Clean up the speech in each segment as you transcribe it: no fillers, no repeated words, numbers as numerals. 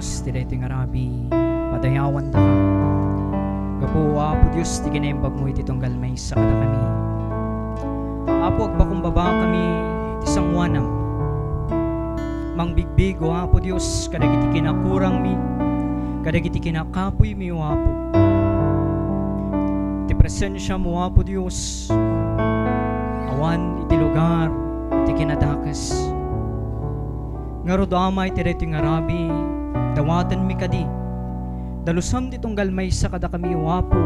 Diyos, ti daytoy nga rabi, padayawan da ka. Gapo, Apo Diyos, ti kinaimbag mo iti tunggal may sa kada kami. Apo, agpakumbaba kami, ti sangwanam. Mangbigbigo, Apo Diyos, kadagiti kinakurang mi, kadagiti kinakapoy mi, Apo. Ti presensya mo, Apo Diyos, awan iti lugar, iti kinadakas. Nga rodamay ti daytoy nga rabi, dawatan mi kadi, dalusam ti tunggal may sa kada kami, Apo.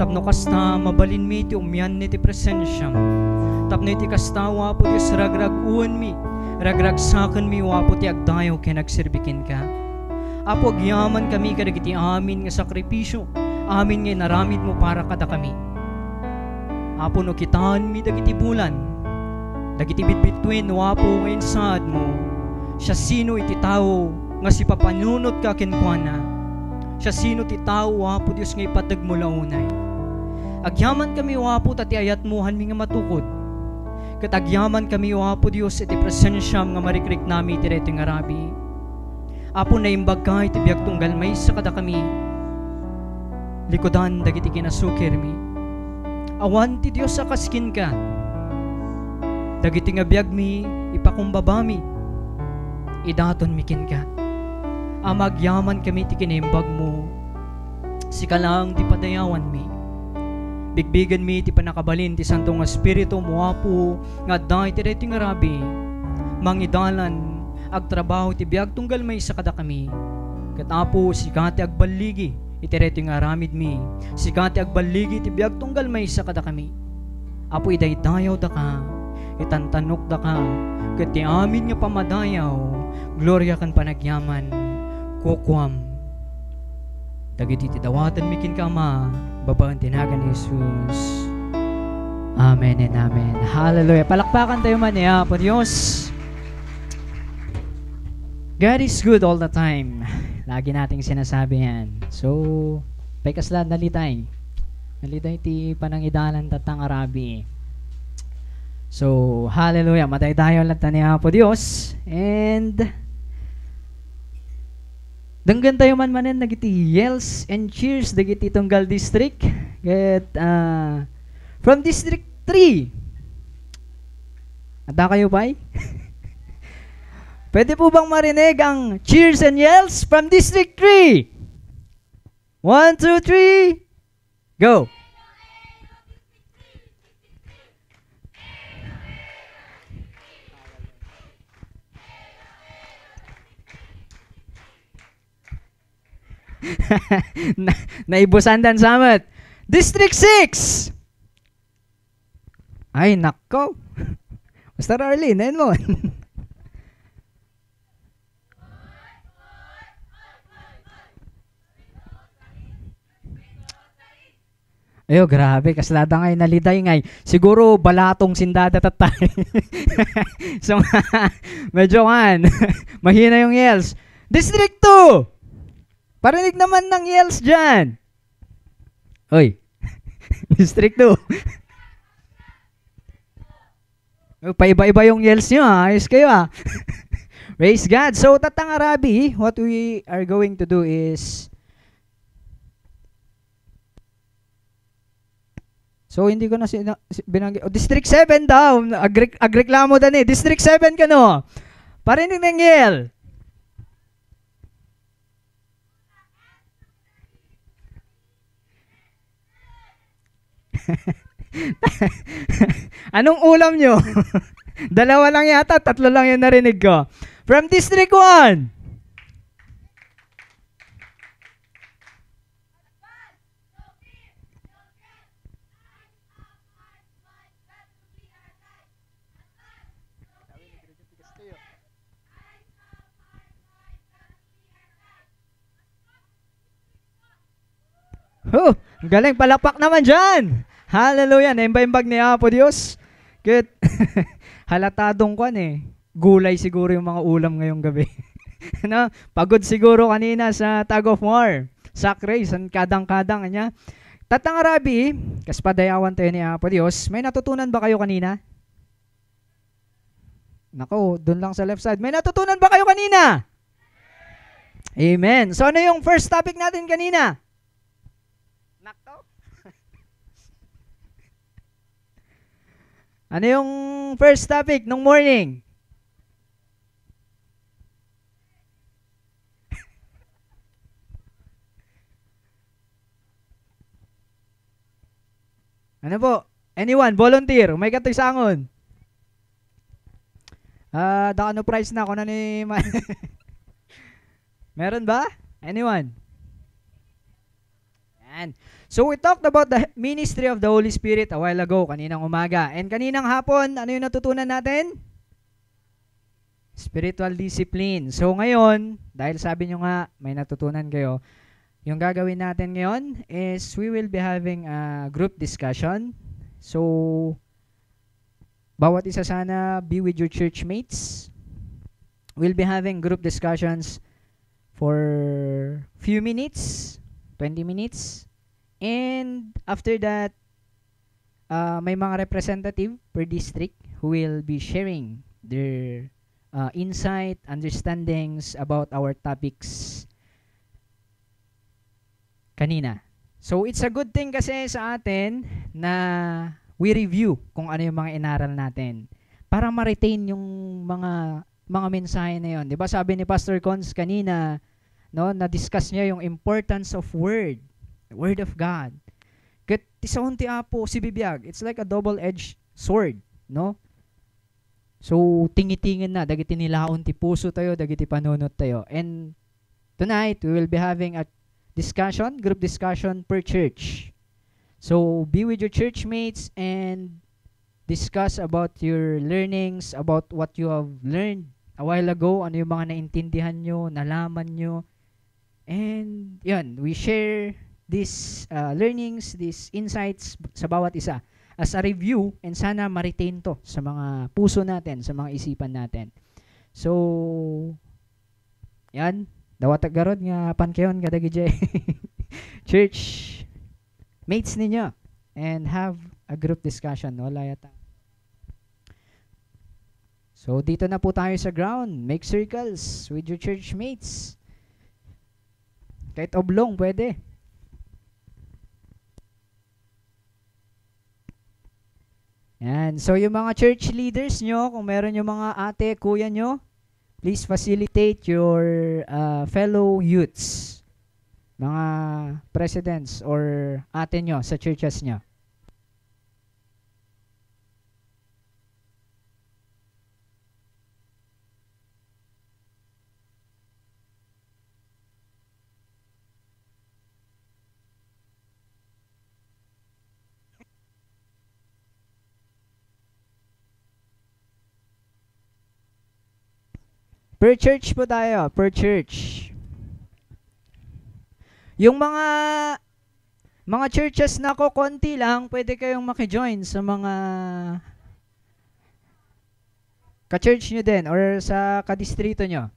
Tapno kasta mabalin mi ti umyan ni ti presensyam. Tapno iti kasta, Apo Diyos, ragrag-uwan mi, ragragsakan mi, Apo, ti agdayaw ken nagsirbikin ka. Apo, agyaman kami kadagiti amin nga sakripisyo, amin nga naramid mo para kada kami. Apo, no kitaan mi dagiti bulan, dagiti bitbitwin, Apo, nga insad mo. Siya sino iti tao nga si papanunot ka kenkwana. Siya sino ti tao, Apo Diyos, nga ipatag mo launay. Agyaman kami, Apo, tati ayat muhan mi nga matukod. Kat agyaman kami, Apo Diyos, iti presensyam nga marikrik nami iti daytoy nga rabi. Apo, naimbag ka iti biag tunggal may sa kada kami. Likodan dagiti kinasukir mi. Awan ti Diyos sa kaskin ka. Dagiti nga biag mi ipakumbaba mi. Idaton mikin ka. Amagyaman kami ti kinaimbag mo. Sika lang ti padayawan mi. Bigbigan mi ti panakabalin ti Santong Espiritu mo, Apo, nga dahi ti daytoy nga rabi. Mangidalan agtrabaho ti biag tunggal may sa kada kami. Ket Apo, sika ti agbaligi iti daytoy nga aramid mi. Sika ti agbaligi ti biag tunggal may sa kada kami. Apo, idaydayaw da ka, itantanok da ka, ket ti amin nga pamadayaw, gloria kan panagyaman, kukwam. Dagiti ti dawatan mikin ka, Ama, babaan tinagan ni Jesus. Amen and amen. Hallelujah. Palakpakan tayo man niya, Apo Diyos. God is good all the time. Lagi nating sinasabi yan. So, paykaslad nalitay. Nalitay ti panangidalan tatang arabi. So, hallelujah. Matay-dayo lang ta niya, Apo Diyos. And danggan tayo man-manen nagiti yells and cheers dagiti tunggal district. Get from District 3. Ada kayo ba? Pwede po bang marinig ang cheers and yells from District 3? 1, 2, 3, go! Naibusandan samat. District 6. Ay, nako. Basta early, 9 mo. Ayo, grabe. Kaslada ngay, naliday ngay. Siguro, balatong sindada tatay. So, medyo kan. Mahina yung yells. District 2. Parinig naman ng yells dyan. Oy. District 2. Paiba-iba yung yells nyo, ha? Ayos kayo, ha? Praise God. So, Tatang Arabi, what we are going to do is, so, hindi ko na binanggit. Oh, District 7 daw. Agreklamo dan eh. District 7 ka, no? Parinig ng yell. Anong ulam nyo? Dalawa lang yata, tatlo lang yung narinig ko. From District 1. Oh, galing, palakpak naman dyan. Hallelujah, naimbag ni Apo Diyos. Good. Halatadong kwan eh. Gulay siguro yung mga ulam ngayong gabi. No? Pagod siguro kanina sa tug of war. Sack race, kadang-kadang niya. Tatang Arabi, kaspadayawan tayo ni Apo Diyos. May natutunan ba kayo kanina? Nako, dun lang sa left side. May natutunan ba kayo kanina? Amen. So ano yung first topic natin kanina? Nakto? Ano yung first topic nung morning? Ano po? Anyone, volunteer, may katagsangon. The ano price na ako na ni Meron ba? Anyone? Yan. So we talked about the ministry of the Holy Spirit a while ago, kaninang umaga. And kaninang hapon, ano yung natutunan natin? Spiritual discipline. So ngayon, dahil sabi nyo nga, may natutunan kayo, yung gagawin natin ngayon is we will be having a group discussion. So, bawat isa sana be with your church mates. We'll be having group discussions for few minutes, 20 minutes. And after that, may mga representative per district who will be sharing their insight, understandings about our topics kanina. So it's a good thing kasi sa atin na we review kung ano yung mga inaral natin para ma-retain yung mga mensahe na yun. 'Di ba sabi ni Pastor Cons kanina, no, na-discuss niya yung importance of word of God. Ket isaunti apo si bibiyag, it's like a double-edged sword, no? So tingitingin na dagiti nilaon ti puso tayo, dagiti panunot tayo. And tonight we will be having a group discussion per church. So be with your church mates and discuss about your learnings, about what you have learned a while ago, ano yung mga naintindihan nyo, nalaman nyo. And yun, we share these learnings, these insights sa bawat isa as a review, and sana ma-retain to sa mga puso natin, sa mga isipan natin. So, yan. Dawat garod nga pankeon kadagi jay church mates ninyo and have a group discussion, no? Layata. So dito na po tayo sa ground. Make circles with your church mates. Kahit oblong pwede. Yan. So yung mga church leaders nyo, kung meron yung mga ate, kuya nyo, please facilitate your fellow youths, mga presidents or ate nyo sa churches nyo. Per church po tayo, per church. Yung mga churches na ko konti lang, pwede kayong maki-join sa mga ka-church nyo din or sa ka-distrito nyo.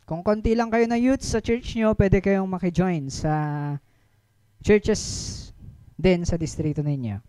Kung konti lang kayo na youth sa church nyo, pwede kayong maki-join sa churches din sa distrito ninyo.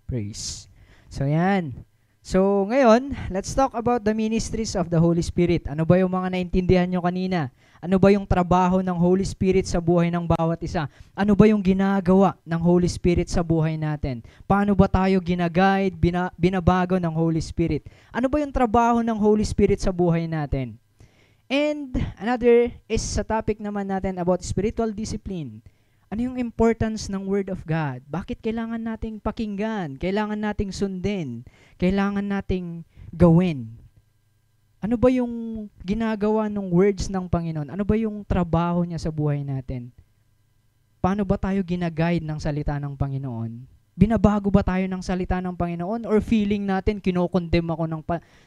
Praise. So, yan. So, ngayon, let's talk about the ministries of the Holy Spirit. Ano ba yung mga naintindihan nyo kanina? Ano ba yung trabaho ng Holy Spirit sa buhay ng bawat isa? Ano ba yung ginagawa ng Holy Spirit sa buhay natin? Paano ba tayo ginaguide, binabago ng Holy Spirit? Ano ba yung trabaho ng Holy Spirit sa buhay natin? And another is sa topic naman natin about spiritual discipline. Ano yung importance ng Word of God? Bakit kailangan nating pakinggan? Kailangan nating sundin? Kailangan nating gawin? Ano ba yung ginagawa ng words ng Panginoon? Ano ba yung trabaho niya sa buhay natin? Paano ba tayo ginaguide ng salita ng Panginoon? Binabago ba tayo ng salita ng Panginoon? Or feeling natin, kinokondem ako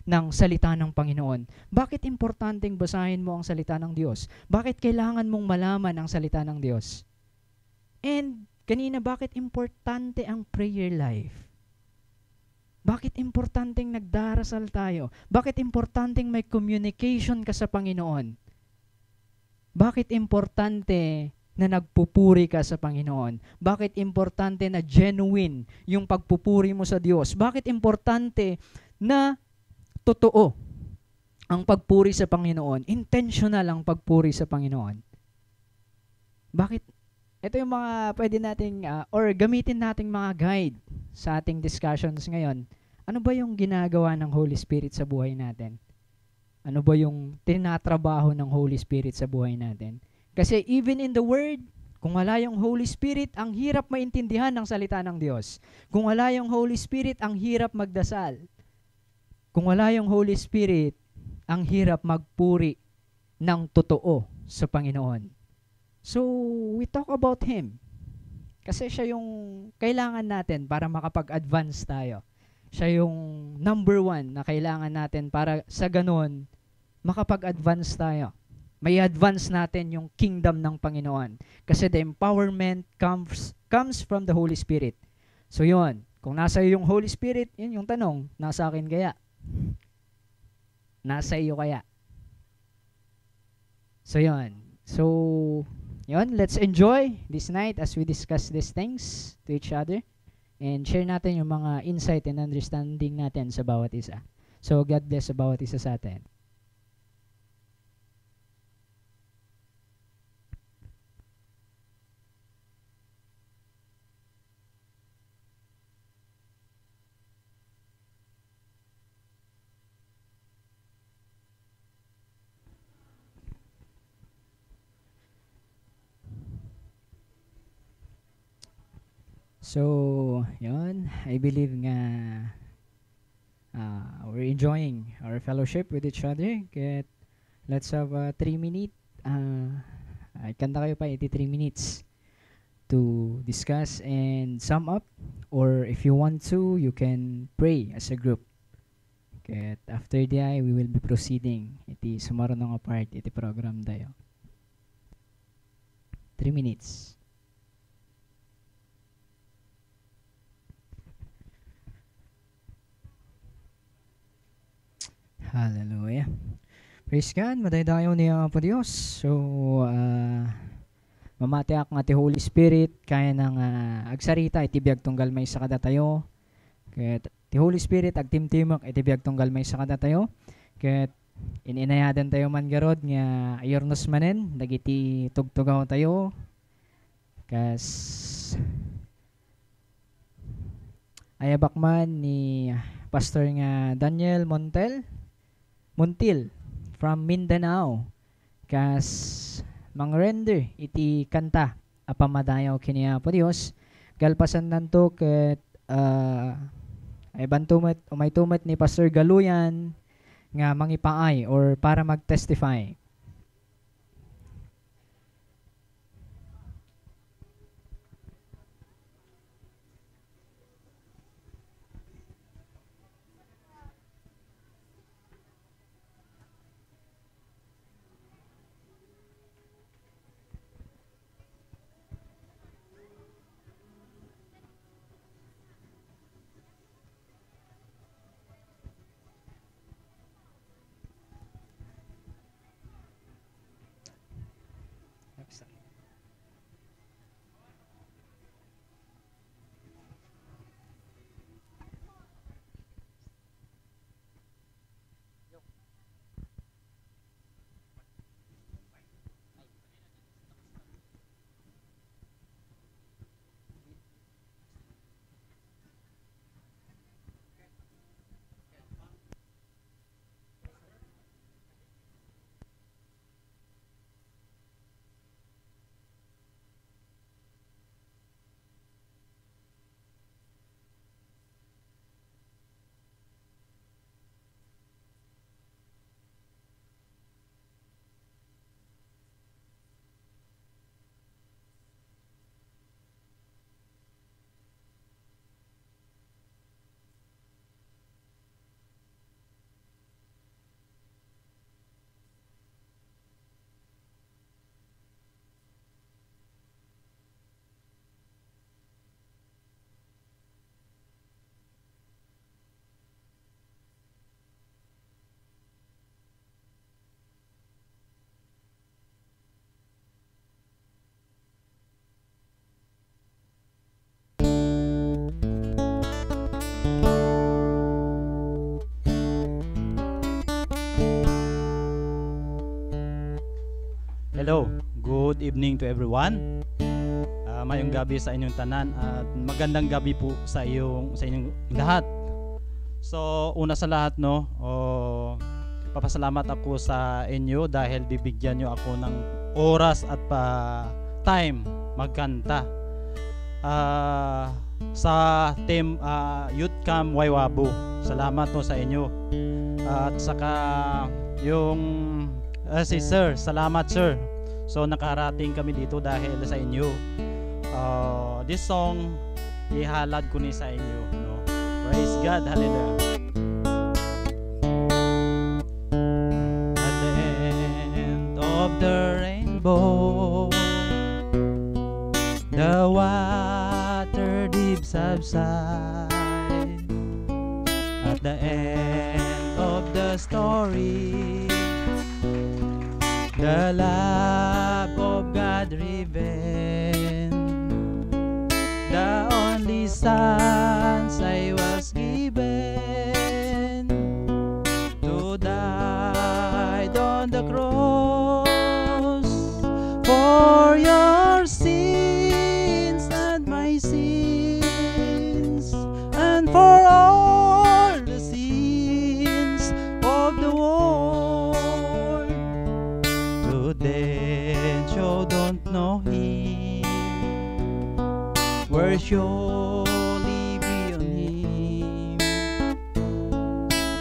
ng salita ng Panginoon? Bakit importanteng basahin mo ang salita ng Diyos? Bakit kailangan mong malaman ang salita ng Diyos? And kanina, bakit importante ang prayer life? Bakit importanteng nagdarasal tayo? Bakit importanteng may communication ka sa Panginoon? Bakit importante na nagpupuri ka sa Panginoon? Bakit importante na genuine yung pagpupuri mo sa Diyos? Bakit importante na totoo ang pagpuri sa Panginoon? Intentional ang pagpuri sa Panginoon. Bakit? Ito yung mga pwede nating or gamitin nating mga guide sa ating discussions ngayon. Ano ba yung ginagawa ng Holy Spirit sa buhay natin? Ano ba yung tinatrabaho ng Holy Spirit sa buhay natin? Kasi even in the Word, kung wala yung Holy Spirit, ang hirap maintindihan ng salita ng Diyos. Kung wala yung Holy Spirit, ang hirap magdasal. Kung wala yung Holy Spirit, ang hirap magpuri ng totoo sa Panginoon. So, we talk about Him. Kasi siya yung kailangan natin para makapag-advance tayo. Siya yung number one na kailangan natin para sa ganun, makapag-advance tayo. May advance natin yung kingdom ng Panginoon. Kasi the empowerment comes from the Holy Spirit. So yun, kung nasa iyo yung Holy Spirit, yun yung tanong, nasa akin kaya? Nasa iyo kaya? So yun. So, yun, let's enjoy this night as we discuss these things to each other. And share natin yung mga insight and understanding natin sa bawat isa. So, God bless sa bawat isa sa atin. So, yun, I believe nga we're enjoying our fellowship with each other. Let's have 3-minute, kanta kayo pa, 83 minutes to discuss and sum up. Or if you want to, you can pray as a group. After that, we will be proceeding. Iti sumaron nga part, iti program tayo. 3 minutes. Hallelujah. Praise God. Madaydayo niya po Diyos. So, mamatiak nga ti Holy Spirit, kaya nang agsarita, itibiyag tunggal may sa kada tayo. Kaya ti Holy Spirit, agtimtimok, itibiyag tunggal may sa kada tayo. Kaya ininayadan tayo man garod, nga ayornos manen, dagiti tugtugaw tayo. Kas ayabak man ni Pastor nga Daniel Montil from Mindanao. Kas mang-render iti kanta apamadayaw kiniya po Dios. Galpasan nanto ket ay bantumet umay tumet ni Pastor Galuyan nga mangipaay or para mag-testify. evening to everyone. Mayong gabi sa inyong tanan at magandang gabi po sa inyong lahat. So, una sa lahat, no, papasalamat ako sa inyo dahil bibigyan nyo ako ng oras at time magkanta. Sa team Youth Camp Waiwabu, salamat no sa inyo. At saka yung si Sir, salamat Sir. So nakarating kami dito dahil sa inyo. This song ihalad ko ni sa inyo, no? Praise God, hallelujah. At the end of the rainbow, the water deep subside. At the end of the story, the love of God revealed. The only sons I was given to die on the cross for your sins and my sins, and for all the sins of the world. Today you don't know him, where surely be on him.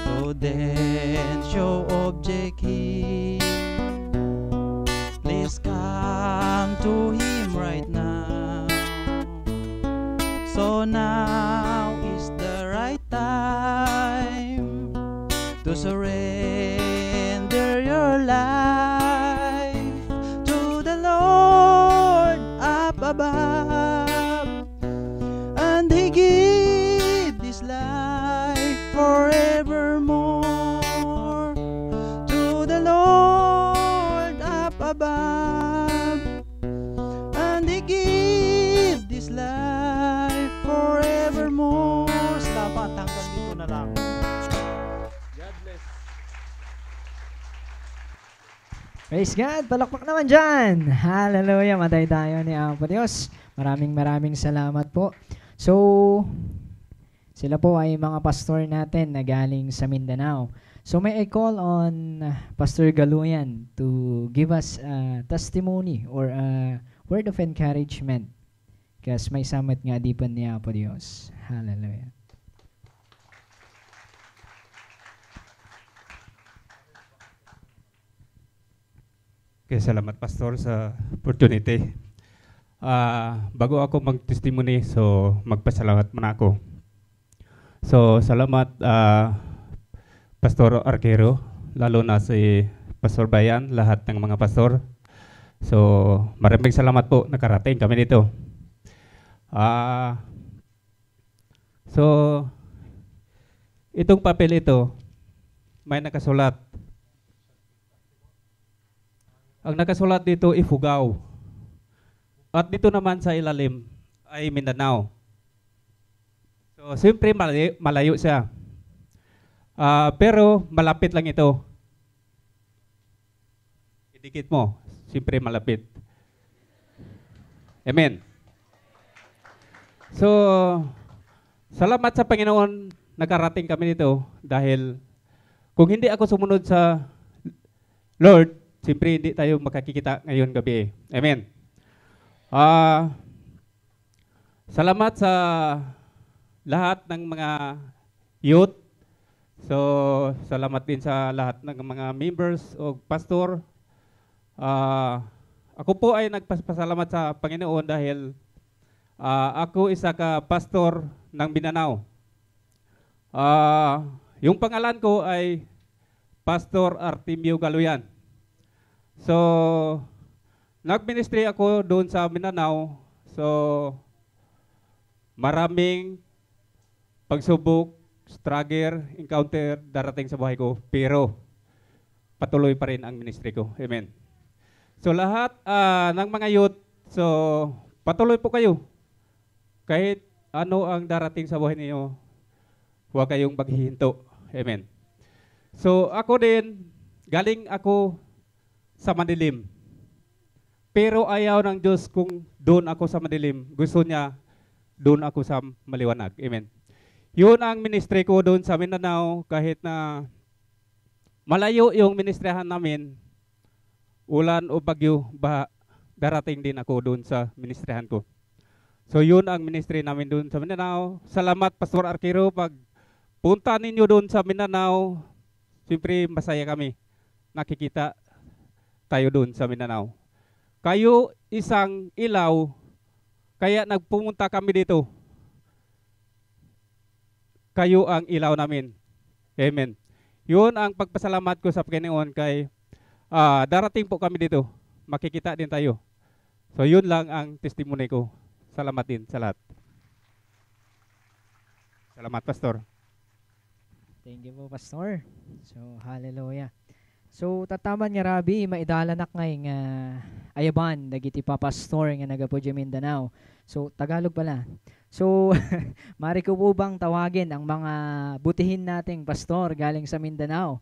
Today show object him, please come to him right now. So now is the right time to surrender your life to the Lord up above, and he give this life forevermore to the Lord up above, and he give this life forevermore. Salamat, hanggang dito na lang. God bless. Praise God! Palakpak naman dyan! Hallelujah! Matay tayo ni Apo Diyos. Maraming salamat po. So, sila po ay mga pastor natin na galing sa Mindanao. So, may I call on Pastor Galuyan to give us a testimony or a word of encouragement. Kasi may samat nga di pa niya Apo Diyos. Hallelujah! Okay, salamat Pastor sa opportunity. Bago ako mag-testimony, so magpasalamat muna ako. So salamat Pastor Arquero, lalo na si Pastor Bayan, lahat ng mga pastor. So maraming salamat po, nakarating kami dito. So itong papel ito, may nakasulat. Ang nakasulat dito, Ifugao. At dito naman sa ilalim ay Mindanao. So, siyempre malayo siya. Pero malapit lang ito. Idikit mo. Siyempre malapit. Amen. So, salamat sa Panginoon, nakarating kami dito dahil kung hindi ako sumunod sa Lord, siyempre hindi tayo makakikita ngayon gabi. Amen. Salamat sa lahat ng mga youth. So, salamat din sa lahat ng mga members o pastor. Ako po ay nagpasalamat sa Panginoon dahil ako isa ka pastor ng Mindanao. Yung pangalan ko ay Pastor Artemio Galuyan. So, nag-ministry ako doon sa Mindanao. So, maraming pagsubok, struggle, encounter darating sa buhay ko. Pero, patuloy pa rin ang ministry ko. Amen. So, lahat ng mga youth, so, patuloy po kayo. Kahit ano ang darating sa buhay niyo, huwag kayong maghihinto. Amen. So, ako din, galing ako sa Manilim. Pero ayaw ng Diyos kung doon ako sa madilim. Gusto niya doon ako sa maliwanag. Amen. Yun ang ministry ko doon sa Mindanao, kahit na malayo yung ministrihan namin, ulan o bagyo, darating din ako doon sa ministrihan ko. So yun ang ministry namin doon sa Mindanao. Salamat Pastor Arquero, pag punta ninyo doon sa Mindanao, siyempre masaya kami. Nakikita tayo doon sa Mindanao. Kayo isang ilaw, kaya nagpumunta kami dito. Kayo ang ilaw namin. Amen. Yun ang pagpasalamat ko sa Panginoon kay darating po kami dito. Makikita din tayo. So yun lang ang testimony ko. Salamat din sa lahat. Salamat, Pastor. Thank you po, Pastor. So, hallelujah. So, tataman nga Rabi, maidalanak ngay nga ayaban, dagiti pa pastor nga nagapo di Mindanao. So, Tagalog pala. So, mari ko po bang tawagin ang mga butihin nating pastor galing sa Mindanao?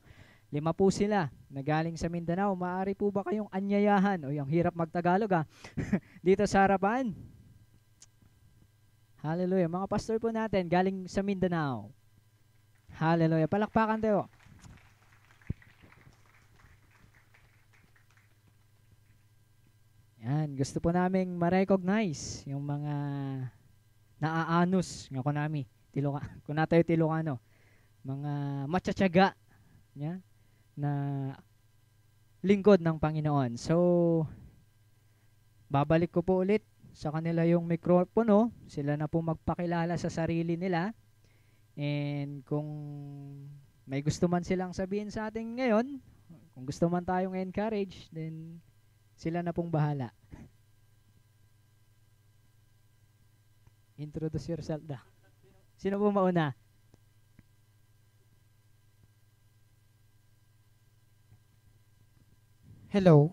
5 po sila na galing sa Mindanao. Maari po ba kayong anyayahan? O yung hirap magtagalog dito sa harapan. Hallelujah. Mga pastor po natin galing sa Mindanao. Hallelujah. Palakpakan tayo. Yan. Gusto po naming ma-recognize yung mga naaanos nga kunami. Kung natayo Tilocano. Mga matsatsaga niya na lingkod ng Panginoon. So, babalik ko po ulit sa kanila yung mikropono. Sila na po magpakilala sa sarili nila. And kung may gusto man silang sabihin sa atin ngayon, kung gusto man tayong encourage, then sila na pong bahala. Introduce yourself da. Sino po mauna? Hello.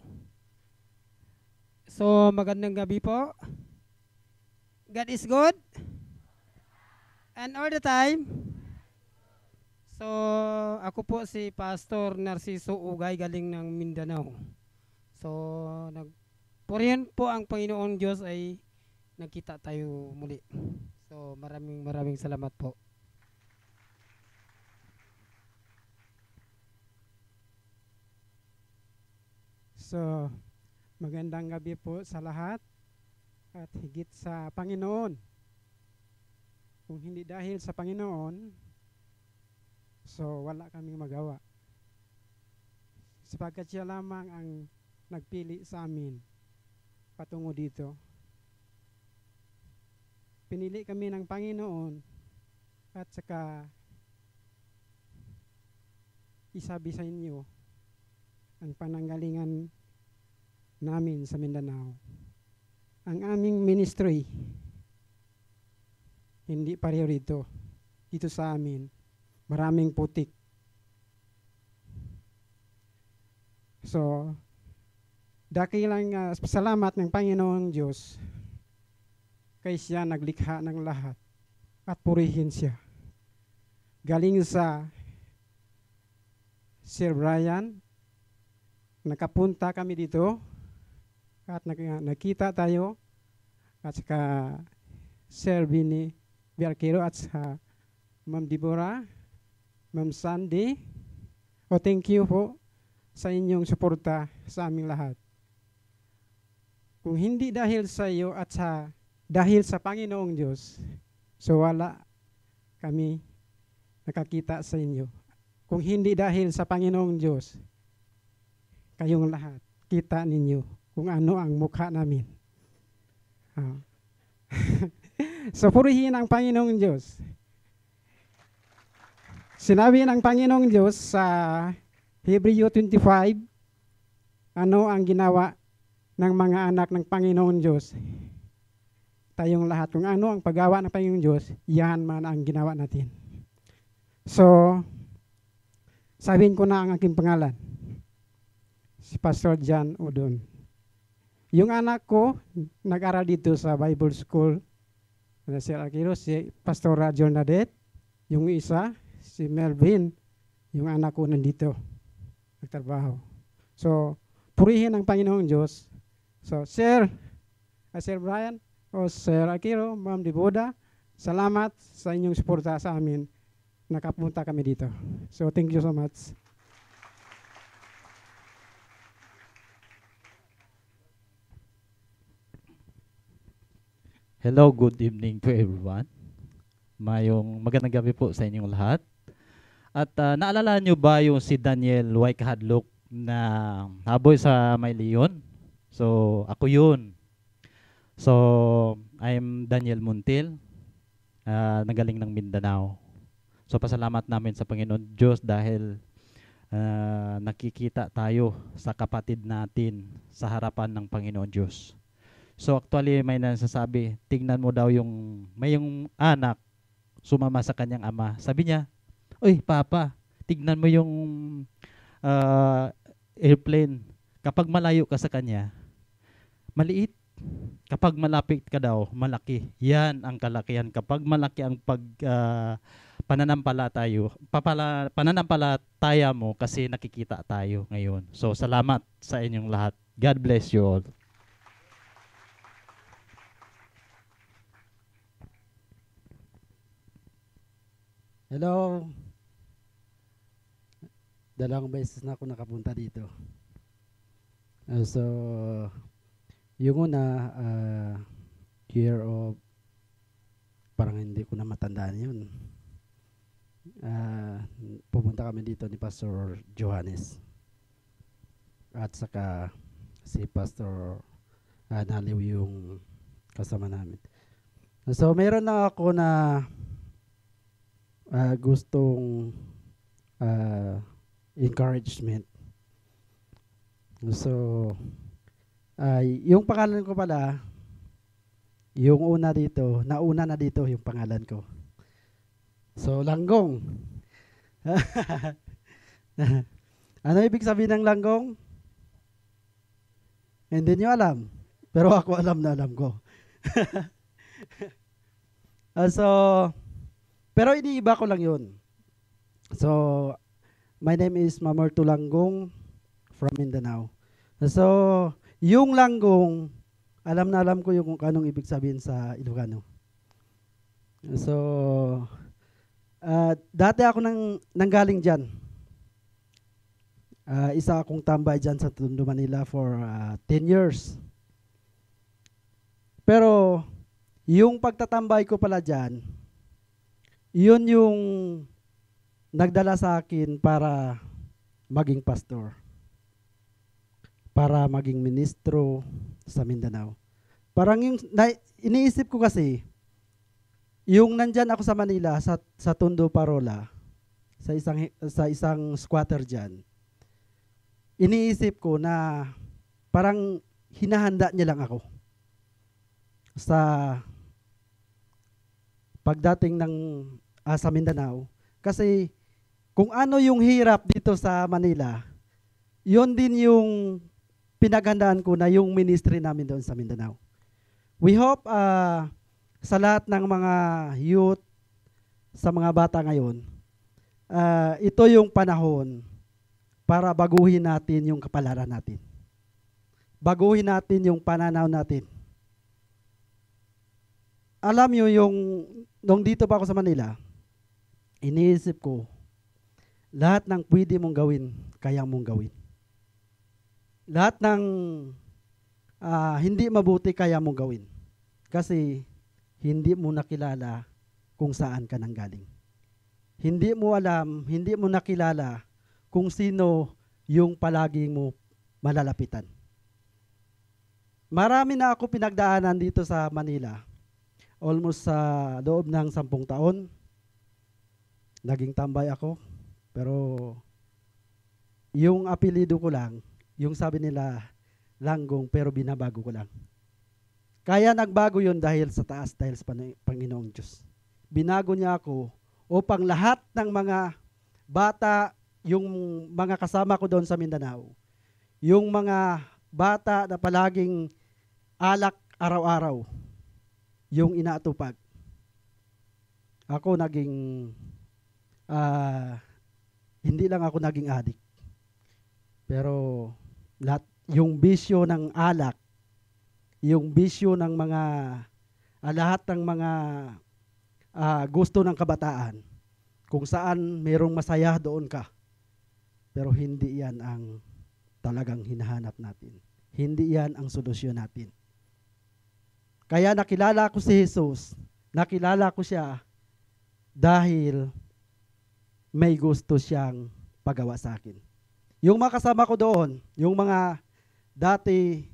So, magandang gabi po. God is good. And all the time. So, ako po si Pastor Narciso Ugay galing ng Mindanao. So, purihan po ang Panginoon Diyos ay nagkita tayo muli. So, maraming salamat po. So, magandang gabi po sa lahat at higit sa Panginoon. Kung hindi dahil sa Panginoon, so wala kaming magawa. Sapagkat siya lamang ang nagpili sa amin patungo dito. Pinili kami ng Panginoon at saka isabi sa inyo ang pananggalingan namin sa Mindanao. Ang aming ministry hindi pareho rito. Dito sa amin, maraming putik. So, dakilang salamat ng Panginoong Diyos kay siya naglikha ng lahat at purihin siya. Galing sa Sir Brian, nakapunta kami dito at nakita tayo at saka Sir Bini Biarquero at sa Ma'am Deborah, Ma'am Sandy. Thank you po sa inyong suporta sa aming lahat. Kung hindi dahil sa iyo at dahil sa Panginoong Diyos, so wala kami nakakita sa inyo. Kung hindi dahil sa Panginoong Diyos, kayong lahat, kita ninyo kung ano ang mukha namin. So, purihin ang Panginoong Diyos. Sinabi ng Panginoong Diyos sa Hebreo 25, ano ang ginawa ng mga anak ng Panginoong Diyos? Tayong lahat, kung ano ang paggawa ng Panginoong Diyos, yan man ang ginawa natin. So, sabihin ko na ang aking pangalan. Si Pastor John Udon. Yung anak ko, nag-aral dito sa Bible School. Si Arquero, si Pastor Jonadette. Yung isa, si Melvin. Yung anak ko nandito. Nagtrabaho. So, purihin ang Panginoong Diyos So, Sir Brian, o Sir Akiro, Ma'am Diboda, salamat sa inyong suporta sa amin. Nakapunta kami dito. So, thank you so much. Hello, good evening to everyone. Magandang gabi po sa inyong lahat. At naalala nyo ba yung si Daniel Y. Kahadlok na haboy sa May Leon? So, ako yun. So, I'm Daniel Muntil, nagaling ng Mindanao. So, pasalamat namin sa Panginoon Diyos dahil nakikita tayo sa kapatid natin sa harapan ng Panginoon Diyos. So, actually, may nasasabi, tingnan mo daw may anak, sumama sa kanyang ama. Sabi niya, "Uy, Papa, tignan mo yung airplane. Kapag malayo ka sa kanya, maliit. Kapag malapit ka daw, malaki." Yan ang kalakihan. Kapag malaki ang pananampalataya mo kasi nakikita tayo ngayon. So, salamat sa inyong lahat. God bless you all. Hello. Dalawang beses na ako nakapunta dito. So, yung una, year of, parang hindi ko na matandaan yun. Pumunta kami dito ni Pastor Johannes. At saka si Pastor Naliw yung kasama namin. So, meron na ako na gustong encouragement. So, yung pangalan ko pala, yung nauna na dito yung pangalan ko. So, Langgong. Ano ibig sabihin ng Langgong? Hindi nyo alam. Pero ako alam na alam ko. Pero iniiba ko lang yun. So, my name is Mamarto Langgong from Mindanao. So, yung Langgong, alam na alam ko yung kung anong ibig sabihin sa Ilocano. So, dati ako nanggaling dyan. Isa akong tambay dyan sa Tondo, Manila for 10 years. Pero, yung pagtatambay ko pala dyan, yun yung nagdala sa akin para maging pastor, para maging ministro sa Mindanao. Parang iniisip ko kasi, yung nandyan ako sa Manila, sa Tondo, Parola, sa isang squatter dyan, iniisip ko na parang hinahanda niya lang ako sa pagdating sa Mindanao. Kasi kung ano yung hirap dito sa Manila, yun din yung pinaghandaan ko na yung ministry namin doon sa Mindanao. We hope sa lahat ng mga youth, sa mga bata ngayon, ito yung panahon para baguhin natin yung kapalaran natin. Baguhin natin yung pananaw natin. Alam nyo nung dito pa ako sa Manila, iniisip ko, lahat ng pwede mong gawin, kaya mong gawin. Lahat ng hindi mabuti, kaya mong gawin. Kasi hindi mo nakilala kung saan ka nanggaling. Hindi mo alam, hindi mo nakilala kung sino yung palagi mo malalapitan. Marami na ako pinagdaanan dito sa Manila. Almost sa loob ng 10 taon, naging tambay ako. Pero yung apelido ko lang, yung sabi nila, Langgong, pero binabago ko lang. Kaya nagbago yun dahil sa taas, dahil sa Panginoong Diyos. Binago niya ako upang lahat ng mga bata, yung mga kasama ko doon sa Mindanao, yung mga bata na palaging alak araw-araw, yung inaatupag. Ako naging, hindi lang ako naging adik. Pero lahat, yung bisyo ng alak, yung bisyo ng mga lahat ng mga gusto ng kabataan. Kung saan mayroong masaya, doon ka. Pero hindi yan ang talagang hinahanap natin. Hindi yan ang solusyon natin. Kaya nakilala ko si Jesus, nakilala ko siya dahil may gusto siyang pagawa sa akin. Yung mga kasama ko doon, yung mga dati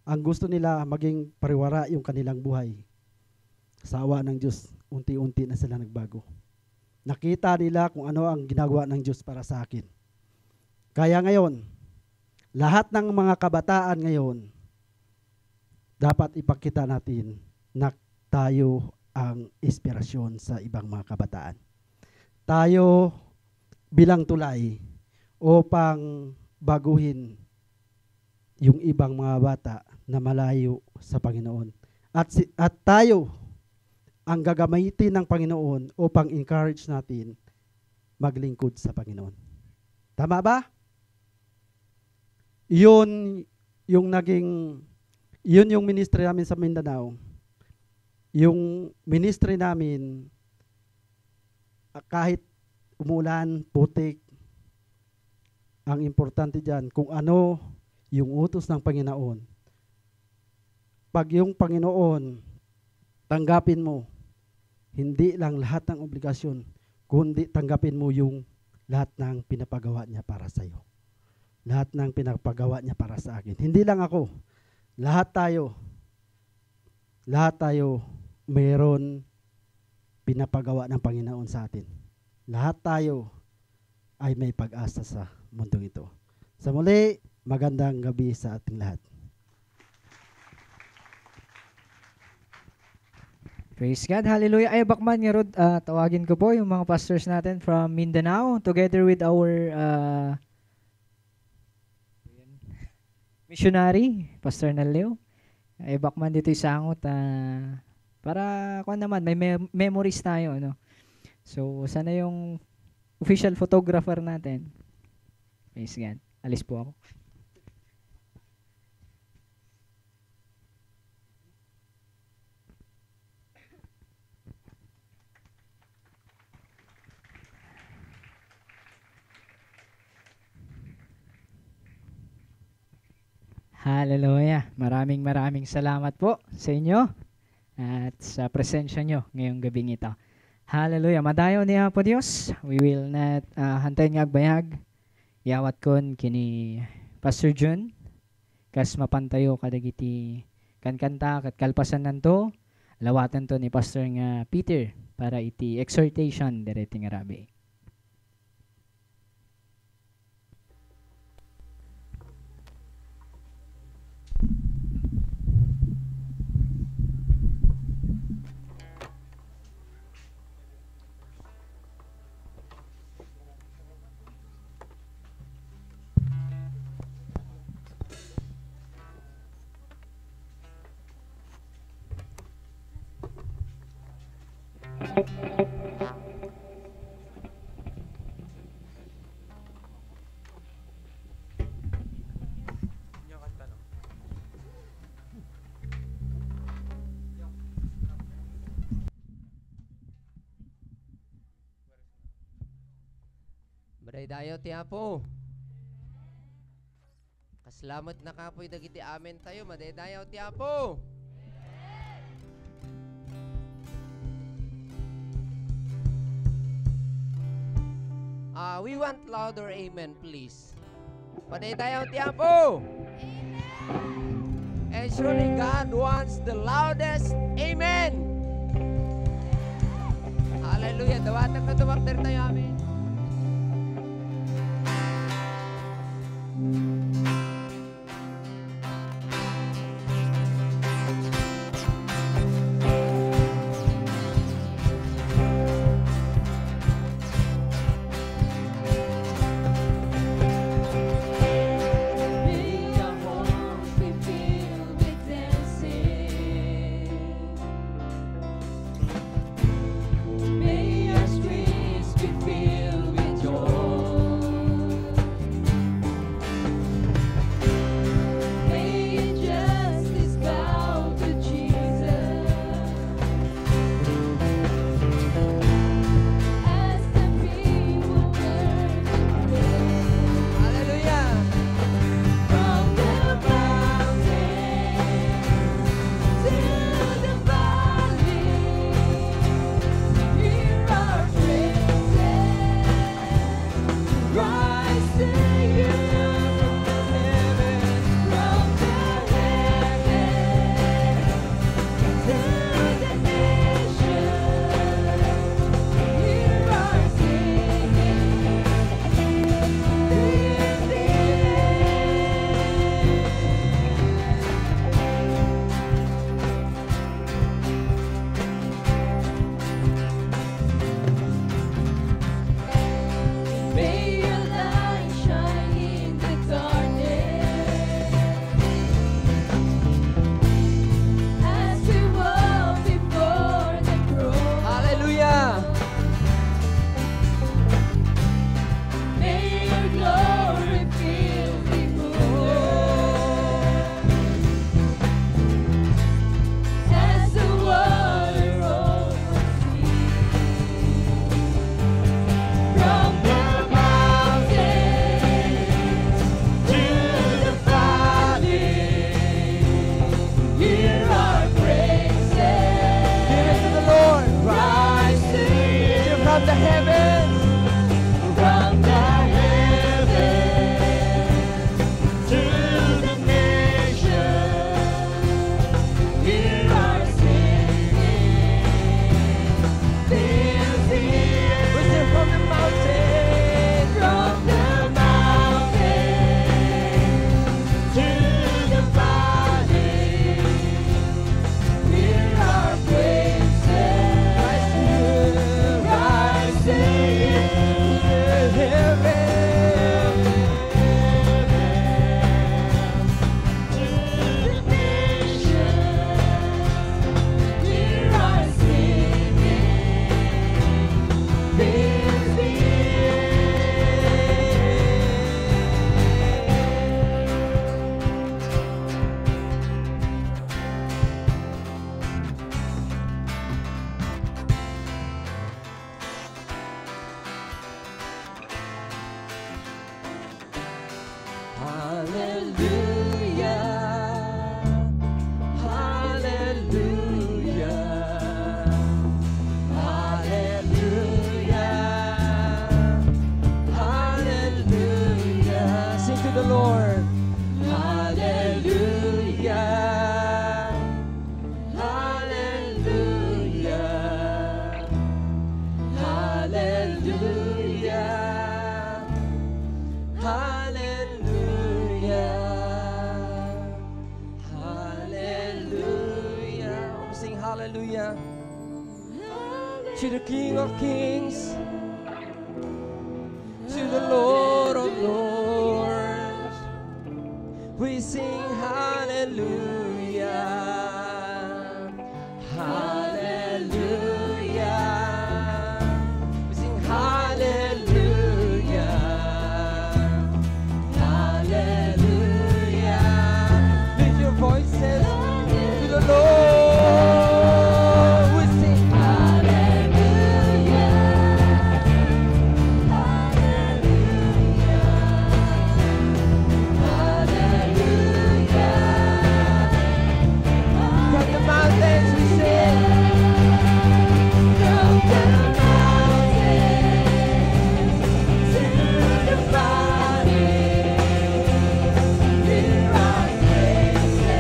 ang gusto nila maging pariwara yung kanilang buhay. Sa awa ng Diyos, unti-unti na sila nagbago. Nakita nila kung ano ang ginagawa ng Diyos para sa akin. Kaya ngayon, lahat ng mga kabataan ngayon, dapat ipakita natin na tayo ang inspirasyon sa ibang mga kabataan. Tayo bilang tulay upang baguhin yung ibang mga bata na malayo sa Panginoon. At tayo ang gagamitin ng Panginoon upang encourage natin maglingkod sa Panginoon. Tama ba? Yun yung ministry namin sa Mindanao. Yung ministry namin, kahit umulan, putik, ang importante dyan, kung ano yung utos ng Panginoon. Pag yung Panginoon, tanggapin mo, hindi lang lahat ng obligasyon, kundi tanggapin mo yung lahat ng pinapagawa niya para sa iyo. Lahat ng pinapagawa niya para sa akin. Hindi lang ako. Lahat tayo mayroon pinapagawa ng Panginoon sa atin. Lahat tayo ay may pag-asa sa mundong ito. Sa muli, magandang gabi sa ating lahat. Praise God. Hallelujah. Ay, Bakman, Rod, tawagin ko po yung mga pastors natin from Mindanao together with our missionary, Pastor Naleo. Ay, Bakman dito isangot para kung naman, may memories tayo. No? So, sana yung official photographer natin. Praise God. Alis po ako. Hallelujah. Maraming salamat po sa inyo at sa presensya nyo ngayong gabing ito. Hallelujah. Madayo niya po Diyos. We will not hantay nga agbayag. Yawat kon kini Pastor Jun. Kas mapantayo kadagiti kankanta kat kalpasan nanto. Lawatan to ni Pastor nga Peter para iti exhortation direti nga rabi. Dayo ti Apo. Kasalamat na kapoy dagiti amen tayo. Madaydayaw ti Apo. We want louder amen, please. Madaydayaw ti Apo. And surely God wants the loudest amen. Hallelujah. Dawatan ka tumakder tayo, amen. May your streets be filled the heavens, from the heavens to the nations, hear our singing. Fill the earth. We sing from the mountains, from the mountains to the valley. Hear our praises, rise singing to heaven, to the nations. Hear our singing, fill the Sing to the Lord. Hallelujah. Hallelujah. Hallelujah. Hallelujah. Hallelujah. Sing hallelujah. To the King of Kings, to the Lord of Lords, we sing hallelujah, hallelujah. We sing hallelujah, hallelujah. Lift your voices to the Lord. We sing hallelujah, from the mountains we sing. From the mountains to the valley, hear our praises,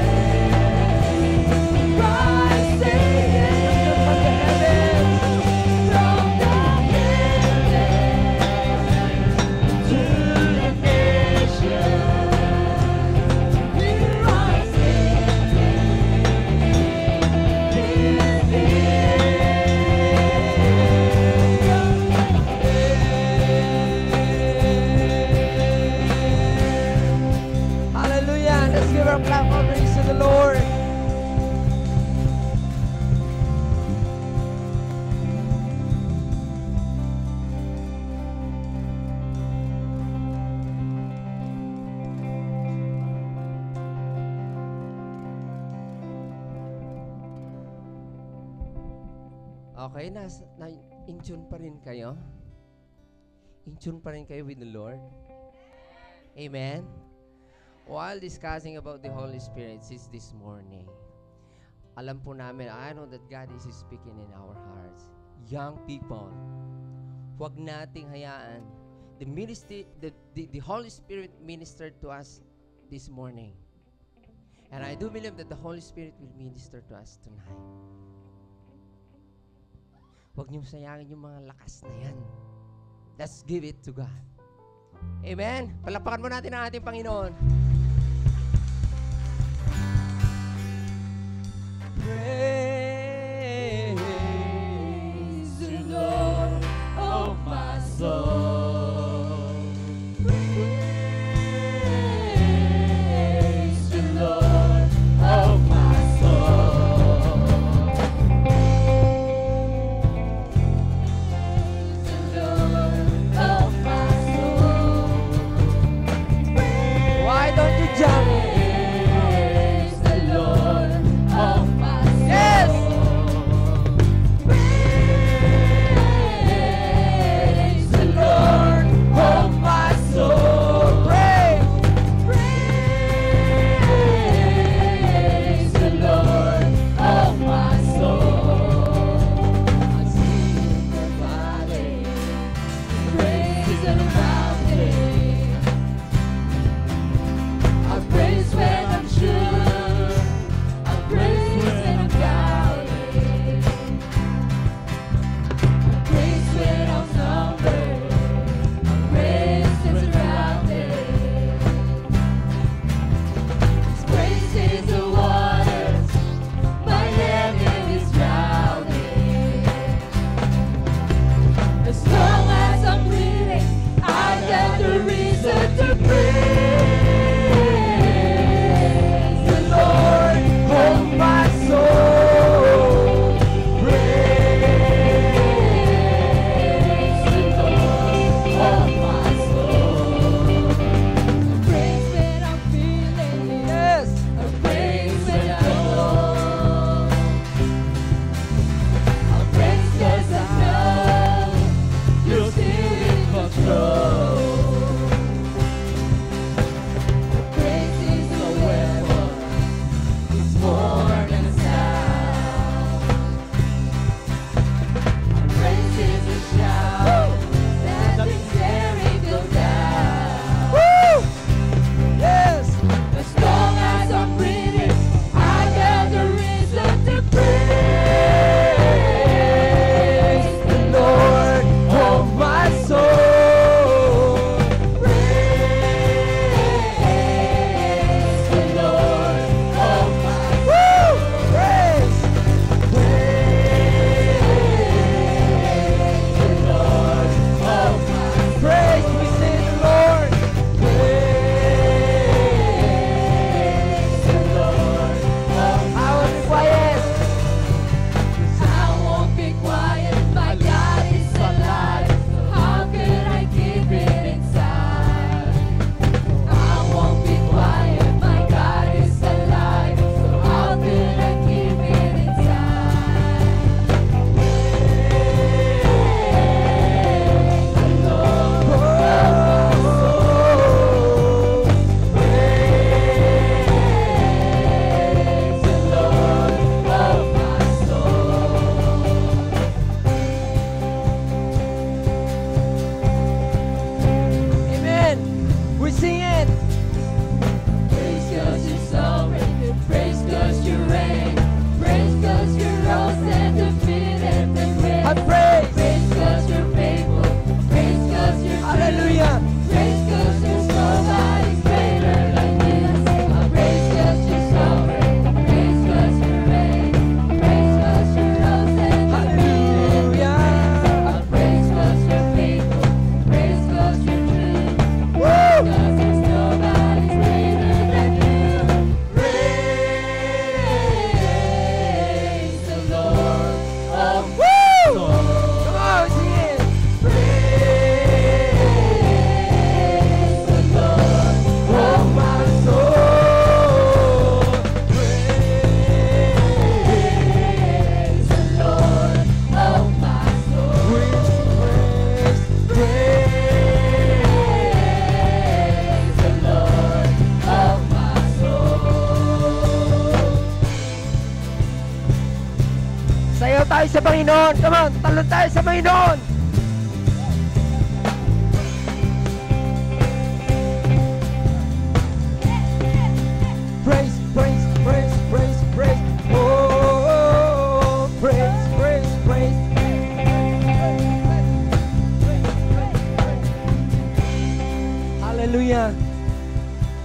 rise singing from the heavens, from the heavens to the nations. Hear our Hallelujah. Let's give our clap of praise to the Lord. Okay, in tune pa rin kayo? In tune pa rin kayo with the Lord? Amen? While discussing about the Holy Spirit this morning, alam po namin, I know that God is speaking in our hearts. Young people, huwag nating hayaan. The Holy Spirit ministered to us this morning. And I do believe that the Holy Spirit will minister to us tonight. Huwag niyong sayangin yung mga lakas na yan. Let's give it to God. Amen? Palakpakan mo natin ang ating Panginoon. Praise the Lord, oh my soul. Praise the Lord, oh my soul. Praise the Lord, oh my soul. Why don't you jump? Praise the Lord, oh my soul. Yeah! Panginoon. Come on, talon tayo sa Panginoon. Praise, praise, praise, praise, praise. Oh, praise, praise, praise. Hallelujah.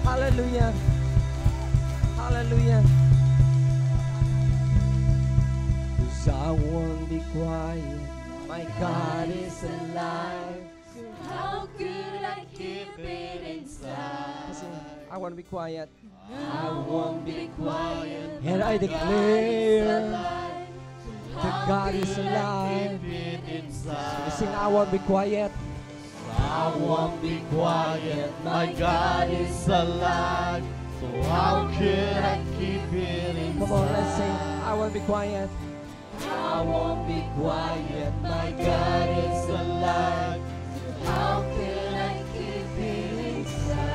Hallelujah. Hallelujah. 'Cause I won't be quiet. My God is alive. How could I keep it inside? Kasi I won't be quiet. I won't be quiet. And I declare that God is alive. Sing, I won't be quiet. I won't be quiet. My God is alive. So how could I keep it inside? Come on, let's sing. I won't be quiet. I won't be quiet. My God is alive. How can I keep it inside?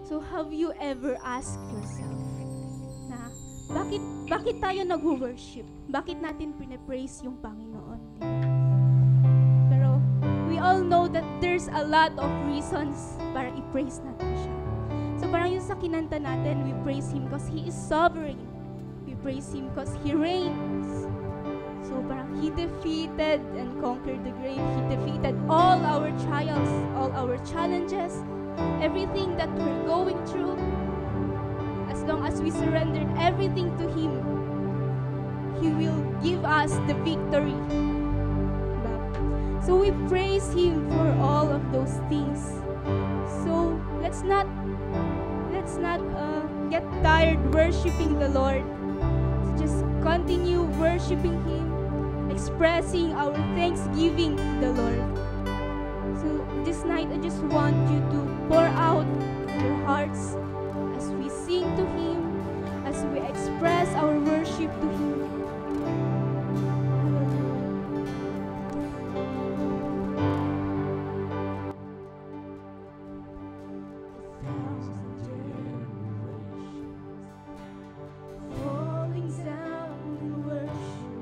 So have you ever asked yourself na bakit tayo nag-worship? Bakit natin pinapraise yung Panginoon? Pero we all know that there's a lot of reasons para i-praise natin siya. So parang yung sa kinanta natin, we praise Him because He is sovereign. We praise Him because He reigns. So parang He defeated and conquered the grave. He defeated all our trials, all our challenges, everything that we're going through. As long as we surrendered everything to Him, He will give us the victory. So we praise Him for all of those things. So let's not get tired worshiping the Lord. So just continue worshiping Him, expressing our thanksgiving to the Lord. So this night, I just want you to pour out your hearts as we sing to Him, as we express our worship to Him. Falling down in worship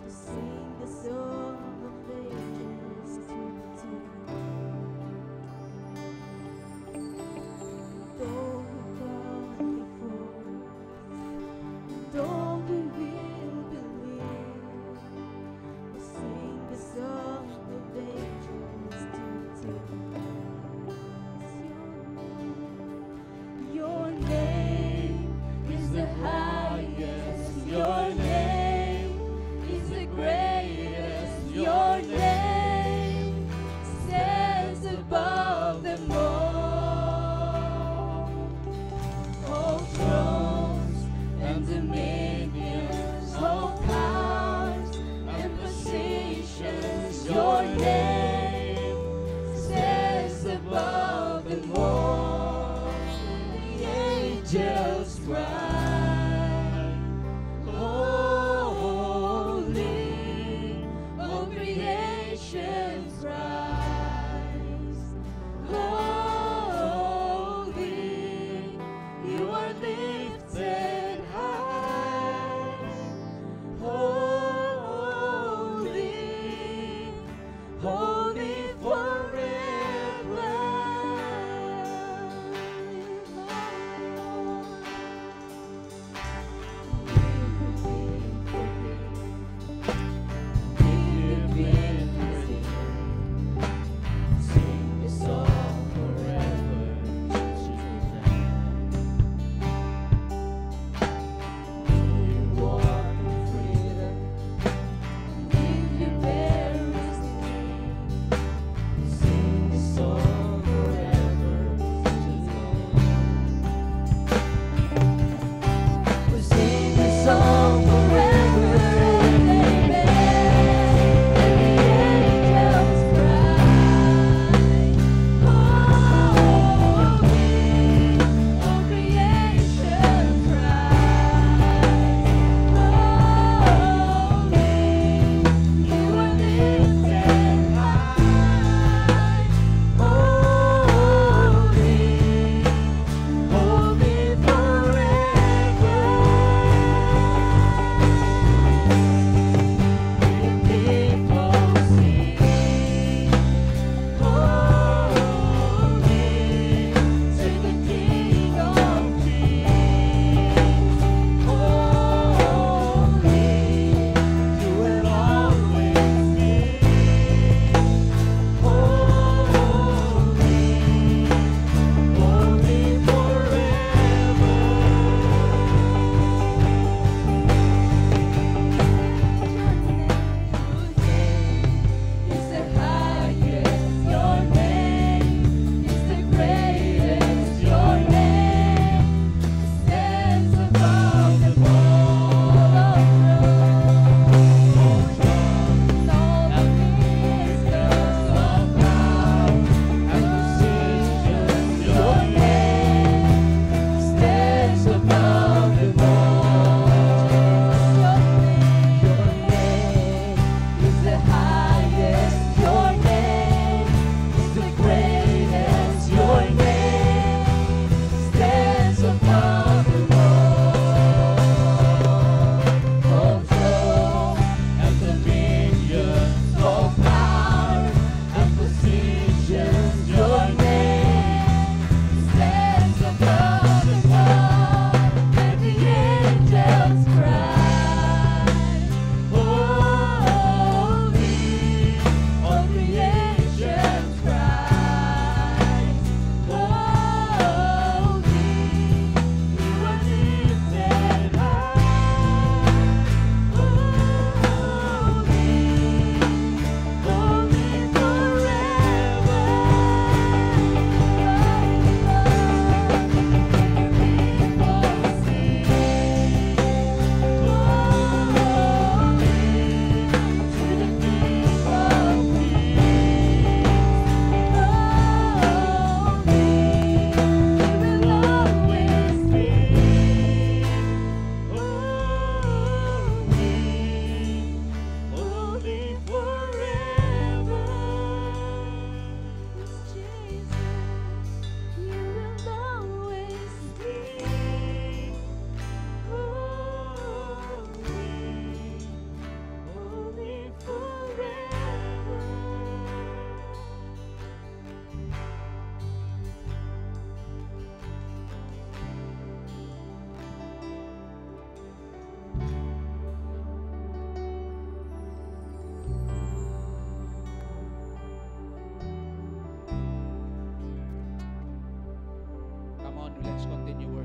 to sing the song of ages to the though we gone before, though we will believe, we sing the song of ages to your name is the highest, your name is the greatest, your name stands above them all. All thrones and dominions, all powers and positions, your name stands above them all. The angels cry, holy, all creation cries, holy, you are lifted high, holy, holy forever. Sing this song forever. You walk in freedom, give your parents the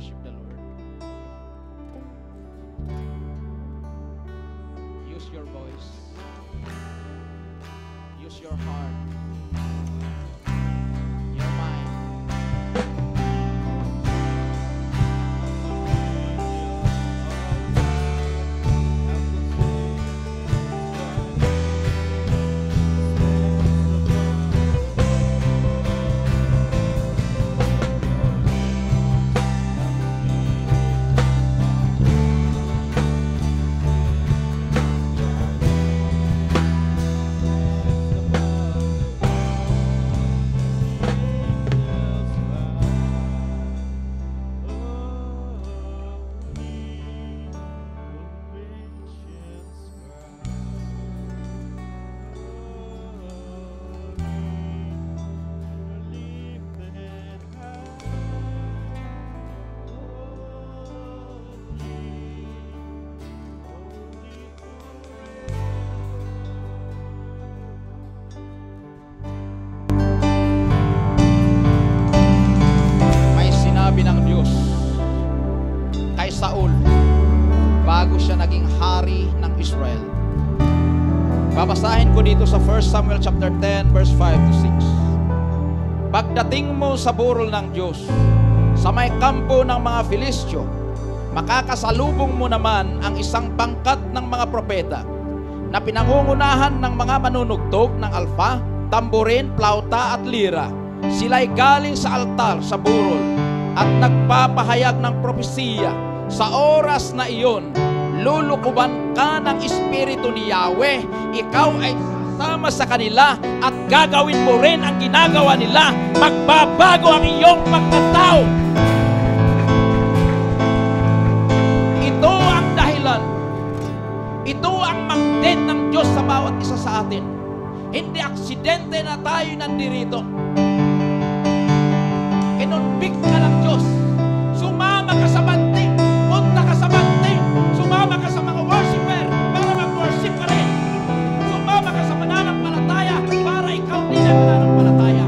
worship the Lord. Use your voice. Use your heart. Your mind. Saul bago siya naging hari ng Israel. Babasahin ko dito sa 1 Samuel chapter 10 verse 5 to 6. Pagdating mo sa burol ng Diyos sa may kampo ng mga Filistyo, makakasalubong mo naman ang isang pangkat ng mga propeta na pinangungunahan ng mga manunugtog ng alpa, tamborin, plauta at lira. Sila'y galing sa altar sa burol at nagpapahayag ng propesiya. Sa oras na iyon, lulukuban ka ng Espiritu ni Yahweh. Ikaw ay sasama sa kanila at gagawin mo rin ang ginagawa nila. Magbabago ang iyong pagkatao. Ito ang dahilan. Ito ang magnet ng Diyos sa bawat isa sa atin. Hindi aksidente na tayo nandirito. Kinunbik ka ng Diyos. Sumama ka sa banting. Punta ka sa banting. Sumama ka sa mga worshiper para mag-worship ka rin. Sumama ka sa mananampalataya para ikaw din ay mananampalataya.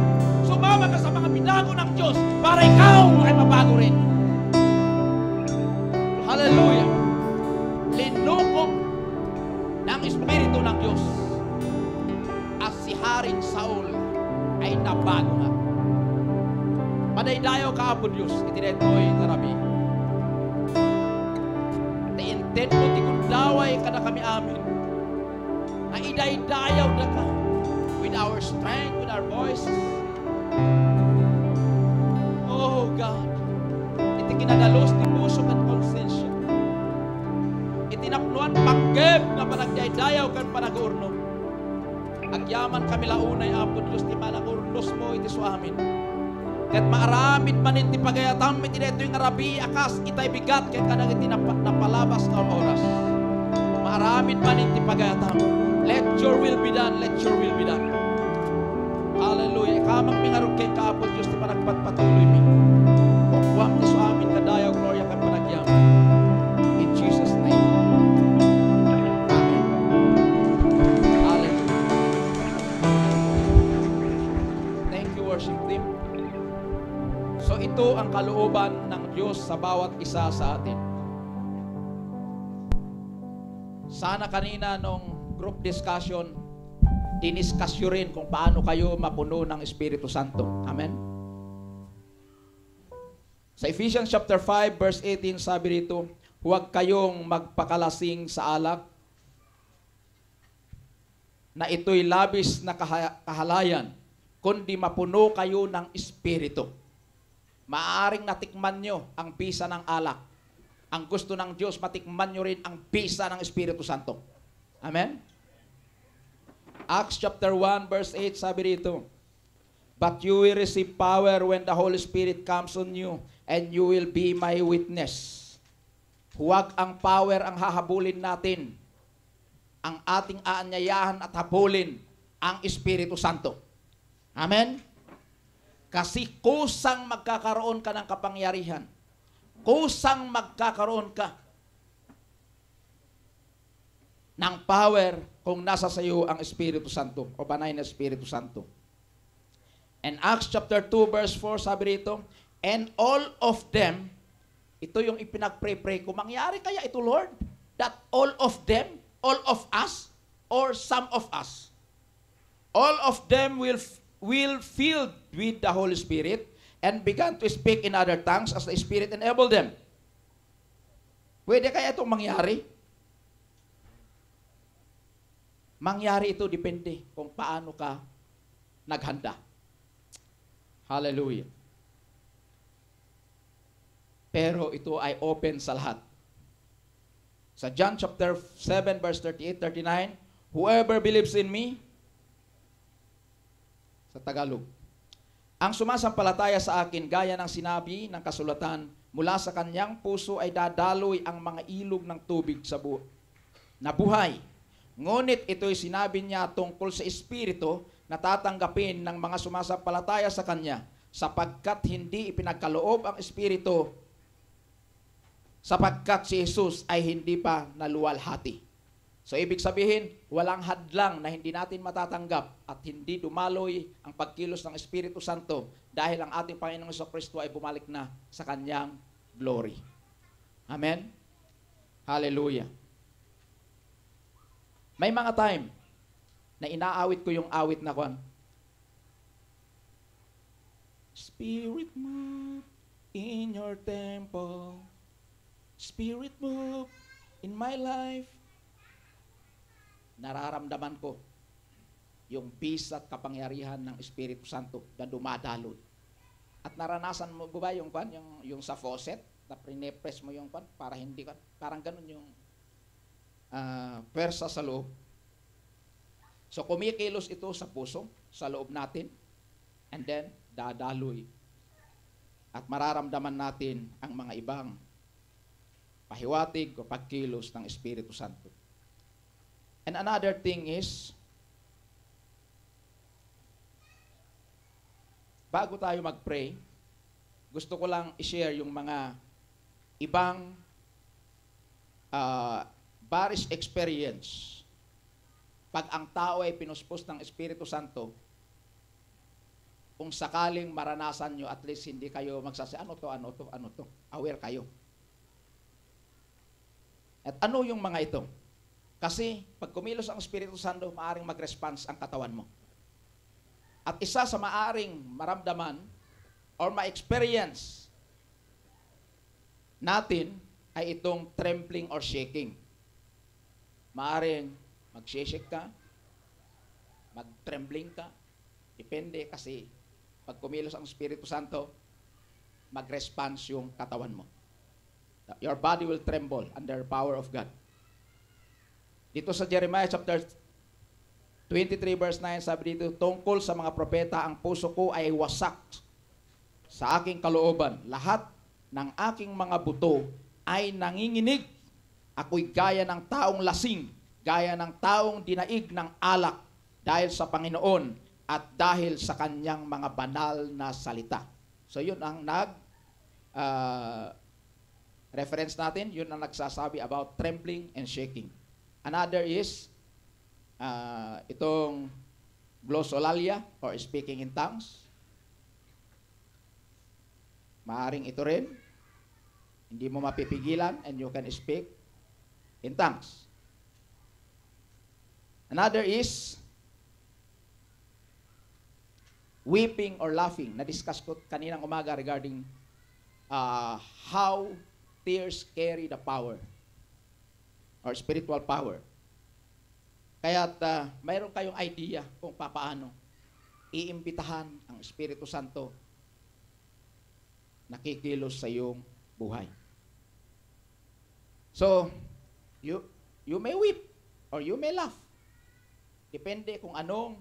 Sumama ka sa mga binago ng Diyos para ikaw ay mabago rin. Hallelujah. Linukom ng Espiritu ng Diyos at si Haring Saul ay nabago nga. Padaydayaw ka po Diyos, itinetoy tarabi. Nainten mo, tikundaway ka na kami amin. Na idaydayaw na ka with our strength, with our voices. Oh God, iti kinadalos ni puso at konsensya. Itinapnuan panggeb na panagdaydayaw kan panag-urno. Agyaman kami launay apo Diyos, ti manag-urnos mo iti so amin. Ket maaramid man iti pagayatan mit iti yung arabi akas itay bigat ket kadang iti napalabas na oras. Maaramid man iti pagayatan. Let your will be done, let your will be done. Hallelujah. Kamang mingarog kay kaapod Diyos ti panagpatpatuloy mi. Huwag ti so amin kadayaw gloria kan panagyam. In Jesus name. Amen. Hallelujah. Thank you worship team. So ito ang kalooban ng Diyos sa bawat isa sa atin. Sana kanina nung group discussion, diniskasyo rin kung paano kayo mapuno ng Espiritu Santo. Amen? Sa Ephesians chapter 5 verse 18 sabi rito, huwag kayong magpakalasing sa alak na ito'y labis na kahalayan, kundi mapuno kayo ng Espiritu. Maaring natikman nyo ang bisa ng alak. Ang gusto ng Diyos, matikman nyo rin ang bisa ng Espiritu Santo. Amen? Acts chapter 1 verse 8 sabi dito, but you will receive power when the Holy Spirit comes on you, and you will be my witness. Huwag ang power ang hahabulin natin. Ang ating aanyayahan at habulin ang Espiritu Santo. Amen? Kasi kusang magkakaroon ka ng kapangyarihan. Kusang magkakaroon ka ng power kung nasa sa iyo ang Espiritu Santo o banay na Espiritu Santo. And Acts chapter 2 verse 4 sabi rito, and all of them Ito yung ipinag-pray-pray ko. Mangyari kaya ito, Lord? That all of them, all of us, or some of us, all of them will filled with the Holy Spirit and began to speak in other tongues as the Spirit enabled them. Pwede kaya itong mangyari? Mangyari ito depende kung paano ka naghanda. Hallelujah. Pero ito ay open sa lahat. Sa John chapter 7 verse 38-39, whoever believes in me, sa Tagalog, ang sumasampalataya sa akin, gaya ng sinabi ng kasulatan, mula sa kanyang puso ay dadaloy ang mga ilog ng tubig na buhay. Ngunit ito'y sinabi niya tungkol sa Espiritu na tatanggapin ng mga sumasampalataya sa kanya, sapagkat hindi ipinagkaloob ang Espiritu, sapagkat si Jesus ay hindi pa naluwalhati. So ibig sabihin, walang hadlang na hindi natin matatanggap at hindi dumaloy ang pagkilos ng Espiritu Santo dahil ang ating Panginoong Jesucristo ay bumalik na sa kanyang glory. Amen? Hallelujah. May mga time na inaawit ko yung awit na kwan. Spirit move in your temple. Spirit move in my life. Nararamdaman ko yung peace at kapangyarihan ng Espiritu Santo na dumadaloy. At naranasan mo ba yung kwan, yung sa faucet, na pre-press mo yung kwan para hindi kwan, parang ganun yung pwersa sa loob. So kumikilos ito sa puso, sa loob natin, and then dadaloy. At mararamdaman natin ang mga ibang pahiwatig o pagkilos ng Espiritu Santo. And another thing is, bago tayo mag-pray, gusto ko lang i-share yung mga ibang Baris experience. Pag ang tao ay pinuspos ng Espiritu Santo, kung sakaling maranasan nyo, at least hindi kayo magsasi, ano to, aware kayo. At ano yung mga ito? Kasi pag kumilos ang Espiritu Santo, maaring mag-response ang katawan mo. At isa sa maaring maramdaman or ma-experience natin ay itong trembling or shaking. Maaring mag-shake ka, mag-trembling ka, depende kasi pag kumilos ang Espiritu Santo, mag-response yung katawan mo. Your body will tremble under the power of God. Dito sa Jeremiah chapter 23 verse 9, sabi dito, tungkol sa mga propeta, ang puso ko ay wasak sa aking kalooban. Lahat ng aking mga buto ay nanginginig. Ako'y gaya ng taong lasing, gaya ng taong dinaig ng alak dahil sa Panginoon at dahil sa kanyang mga banal na salita. So yun ang reference natin, yun ang nagsasabi about trembling and shaking. Another is itong glossolalia or speaking in tongues. Maaring ito rin. Hindi mo mapipigilan and you can speak in tongues. Another is weeping or laughing. Na-discuss ko kaninang umaga regarding how tears carry the power or spiritual power. Kaya't mayroon kayong idea kung paano iimbitahan ang Espiritu Santo nakikilos sa iyong buhay. So, you may weep or you may laugh. Depende kung anong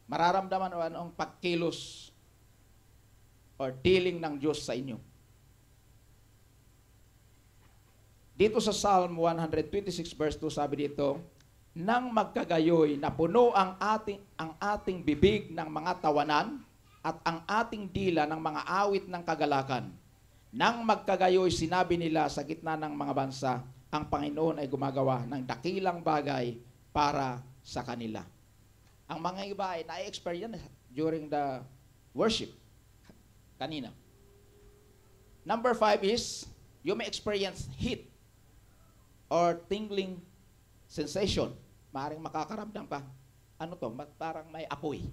mararamdaman o anong pagkilos or dealing ng Diyos sa inyo. Dito sa Psalm 126 verse 2, sabi dito, nang magkagayoy na puno ang ating bibig ng mga tawanan at ang ating dila ng mga awit ng kagalakan. Nang magkagayoy, sinabi nila sa gitna ng mga bansa, ang Panginoon ay gumagawa ng dakilang bagay para sa kanila. Ang mga iba ay na-experience during the worship kanina. Number 5 is, you may experience heat or tingling sensation. Maaaring makakaramdam ka. Ano to? Parang may apoy.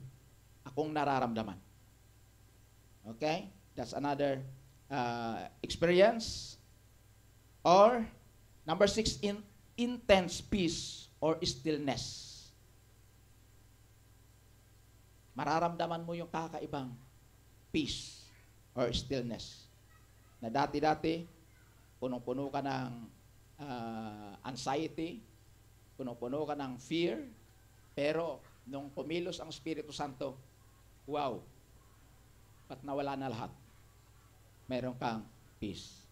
Akong nararamdaman. Okay? That's another experience. Or, number 6, intense peace or stillness. Mararamdaman mo yung kakaibang peace or stillness. Na dati-dati, punong-puno ka ng anxiety, punong-puno ka ng fear, pero nung pumilos ang Espiritu Santo, wow, pat nawala na lahat. Meron kang peace.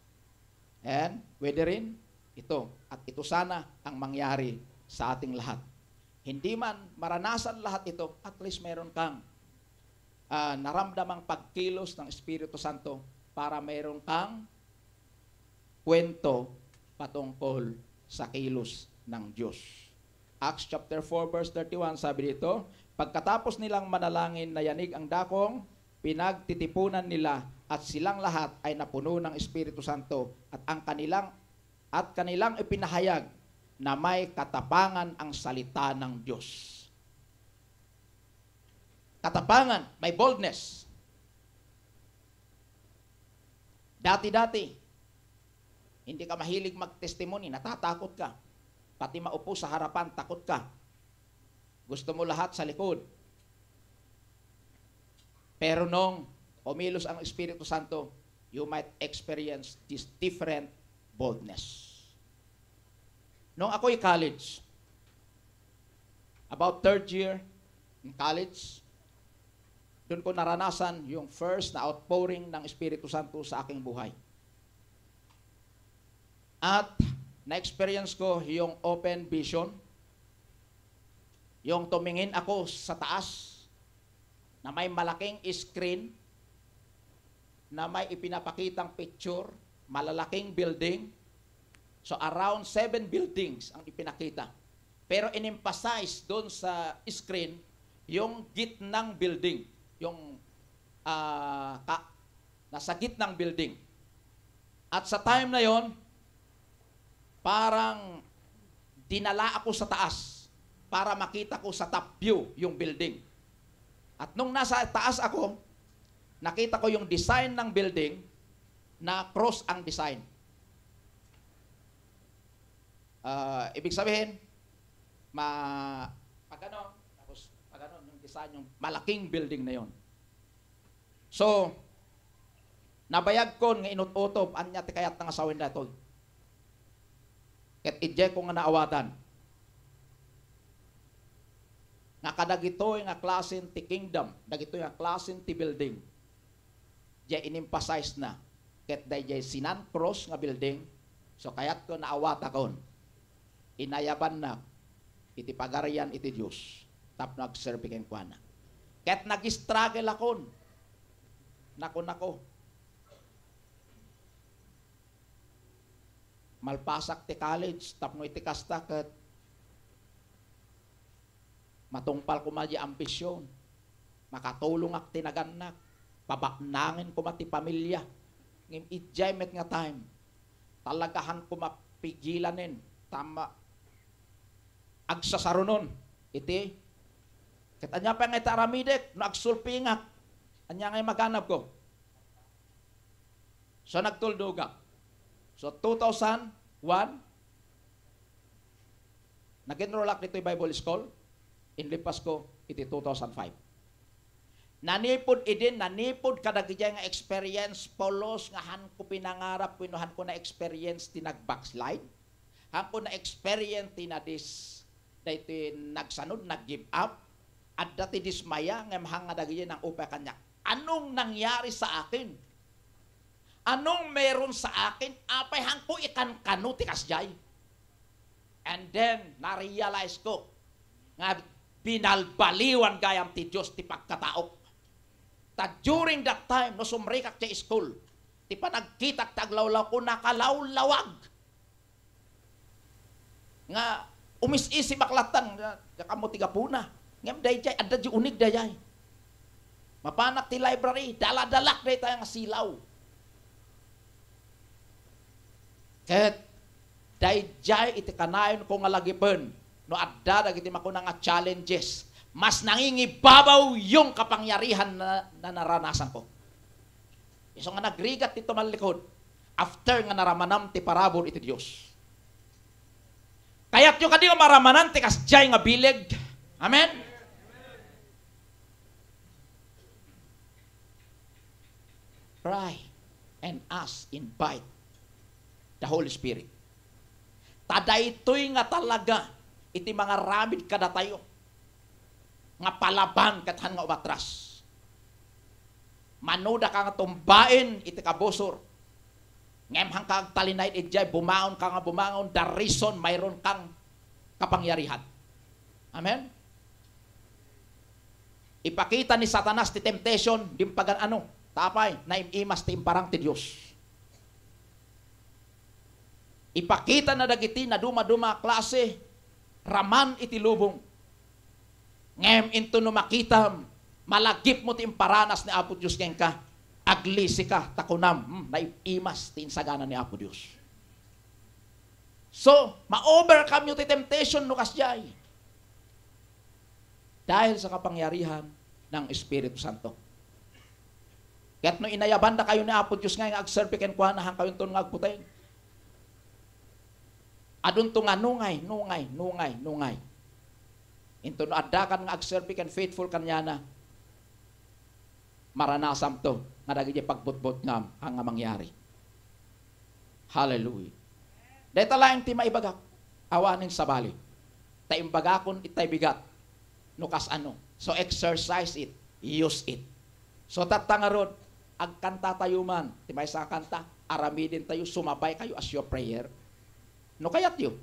And, pwede rin ito, at ito sana ang mangyari sa ating lahat. Hindi man maranasan lahat ito, at least meron kang naramdamang pagkilos ng Espiritu Santo para meron kang kwento patungkol sa kilos ng Diyos. Acts chapter 4 verse 31, sabi dito, pagkatapos nilang manalangin, nayanig ang dakong, pinagtitipunan nila at silang lahat ay napuno ng Espiritu Santo at kanilang ipinahayag na may katapangan ang salita ng Diyos. Katapangan, may boldness. Dati-dati, hindi ka mahilig mag-testimony, natatakot ka. Pati maupo sa harapan, takot ka. Gusto mo lahat sa likod. Pero nung umilos ang Espiritu Santo, you might experience this different boldness. Nung ako'y college, about 3rd year in college, doon ko naranasan yung first na outpouring ng Espiritu Santo sa aking buhay. At na-experience ko yung open vision, yung tumingin ako sa taas, na may malaking screen, na may ipinapakitang picture, malalaking building. So around 7 buildings ang ipinakita. Pero in-emphasize doon sa screen, yung gitnang building, yung nasa gitnang building. At sa time na yon, parang dinala ako sa taas para makita ko sa top view yung building. At nung nasa taas ako, nakita ko yung design ng building na cross ang design. Ibig sabihin, pag ano, yung design, yung malaking building na yon. So, nabayag ko nga inutotob, anya ti kayat nga sawin datoy. Ket idje ko nga naawatan. Nga kadagitoy nga klasen ti kingdom, dagitoy nga klasen ti building. Diya in-emphasize na. Ket dayjay sinan cross nga building, so kayat ko naawata kon. Inayaban na iti pagarian iti Dios. Tap nag-serve ken kuana. Ket nag-struggle akon. Nako. Malpasak ti college, tapno iti kasta ket matungpal ko madi ambisyon. Makatulong ak tinaganak, pabaknangin ko mati pamilya. Ngim idjay met nga time. Talagahan ko mapigilanin, tama agsasarunon iti ket anya pa nga taramidek no agsulpingak anya nga maganap ko. So nagtuldugak. So 2001 nag-enroll ak dito Bible School. Inlipas ko iti 2005. Nanipod kadagiti nga experience polos nga han ko pinangarap pinuhan ko na experience ti nag-backslide. Han ko na experience ti na dati nagsanod, nag-give up, at dati dismaya, nga mahanga dagiti ng upa kanya. Anong nangyari sa akin? Anong meron sa akin? Apay hang ko ikan kanu ti kasjay. And then, na-realize ko, nga binalbaliwan gayam ti Diyos ti pagkataok. Ta during that time, no sumrikak ti school, ti panagkitak taglawlaw ko, nakalawlawag. Nga, umis-isi maklatan, kamo tigapuna. Ngam dayjay, adda di unig dayay. Mapanak ti library, daladalak day tayo nga silaw. Ket dayjay iti kanayon ko nga lagipon no adda dagiti makuna nga challenges. Mas nangingibabaw yung kapangyarihan na naranasan ko. Iso nga nagrigat dito malikod after nga naramanam ti parabol iti Dios. Kaya't yung kadi nga maramanan ti kasjay nga bileg. Amen? Pray and ask, invite the Holy Spirit. Tadaytoy nga talaga iti mga ramid kada tayo nga palaban kathan nga umatras. Manuda ka nga tumbain iti kabusor. Ngemhang kang talinay idjay bumaon ka nga bumaon the reason mayroon kang kapangyarihan. Amen? Ipakita ni Satanas ti temptation dimpagan ano tapay na imas ti imparang ti Dios. Ipakita na dagiti na duma-duma klase raman iti lubong. Ngem into no makitam malagip mo ti imparanas ni Apo Dios ken ka. Aglisi ka takunam na imas ti insagana ni Apo Dios. So, ma-overcome yung ti temptation no kasjay. Dahil sa kapangyarihan ng Espiritu Santo. Kaya't no inayaban na kayo ni Apo Dios nga agserve ken kuha na hang kayo ton nga agputeng. Adun to nga nungay. Into no addakan nga agserve ken faithful kanyana. Maranasam to nga dagiti pagbutbot ngam ang nga mangyari. Hallelujah. Deta laeng ti maibagak awanin sa bali. Ta imbagakon itay bigat. No kas ano. So exercise it, use it. So tatangarod agkanta tayo man, ti may sa kanta, aramidin tayo, sumabay kayo as your prayer. No kayat yun.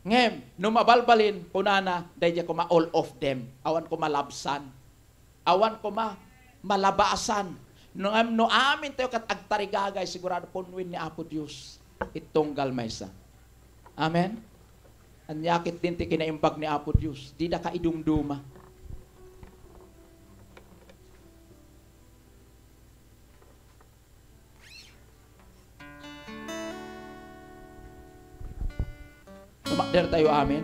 Ngem, no mabalbalin, punana, dahil ko ma all of them. Awan ko malabsan. Awan ko malabasan. No amin tayo kat agtarigagay, sigurado punwin ni Apo Diyos. Itunggal maysa. Amen? Anyakit din ti kinaimbag ni Apo Diyos. Di na kaidumduma. Tumakder tayo, amen.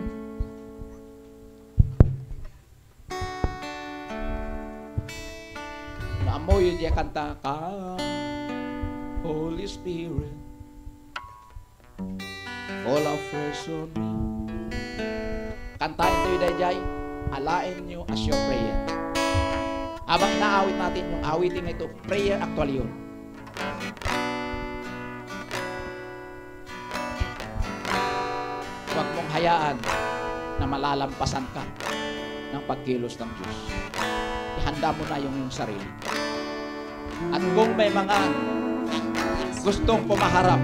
Naamoy yun diya kanta ka, Holy Spirit, fall afresh on me. Kantahin tayo dayjay, alain nyo as your prayer. Habang inaawit natin yung awiting ito, prayer actually yun. Huwag mong hayaan na malalampasan ka ng pagkilos ng Diyos. Ihanda mo na yung sarili. At kung may mga gustong pumaharap,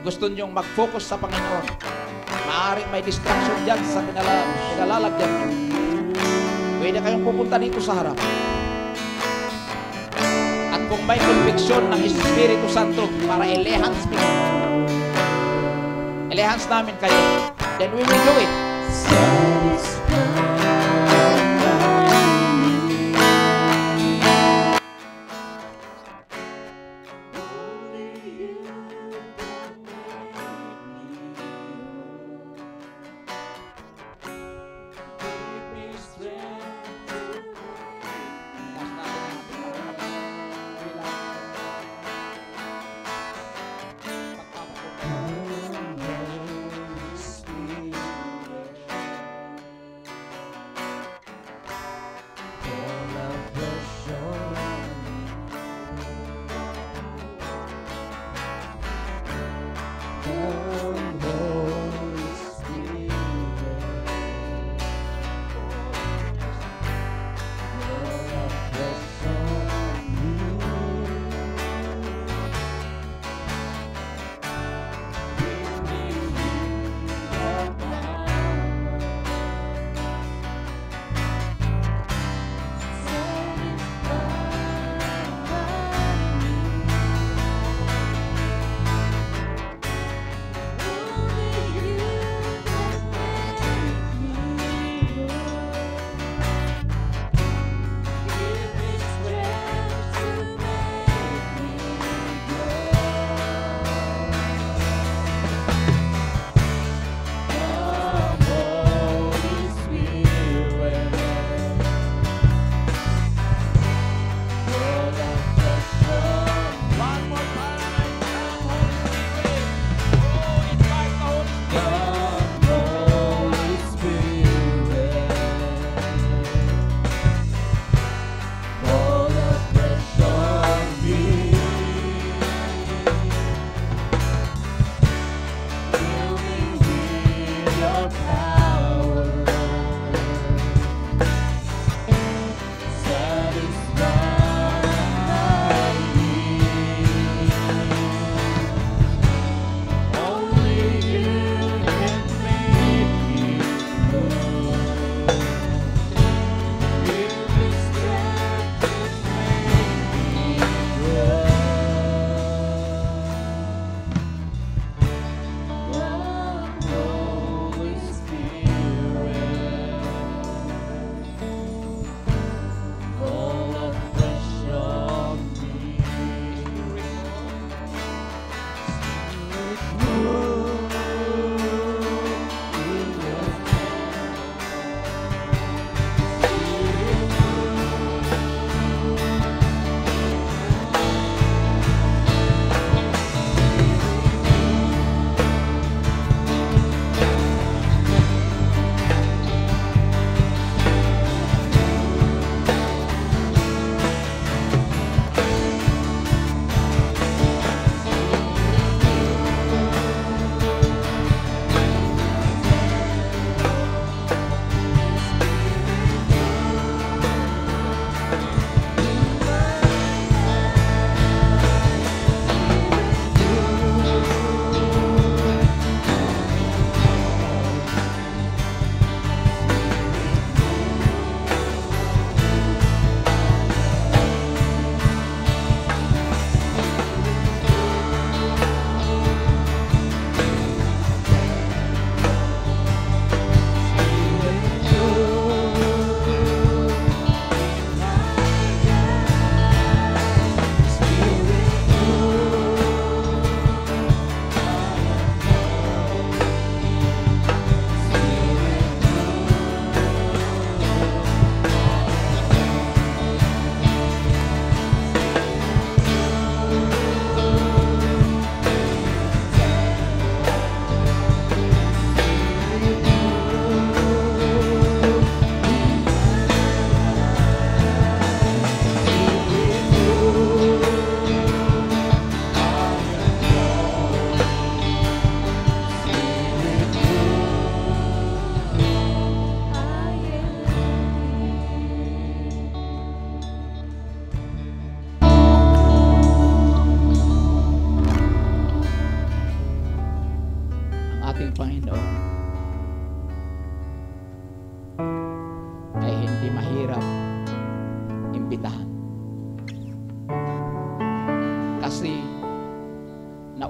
gusto nyong mag-focus sa Panginoon, maaaring may distraction dyan sa pinalalagyan nyo. Pwede kayong pupunta dito sa harap. At kung may conviction ng Espiritu Santo para i-enhance namin kayo, then we will do it.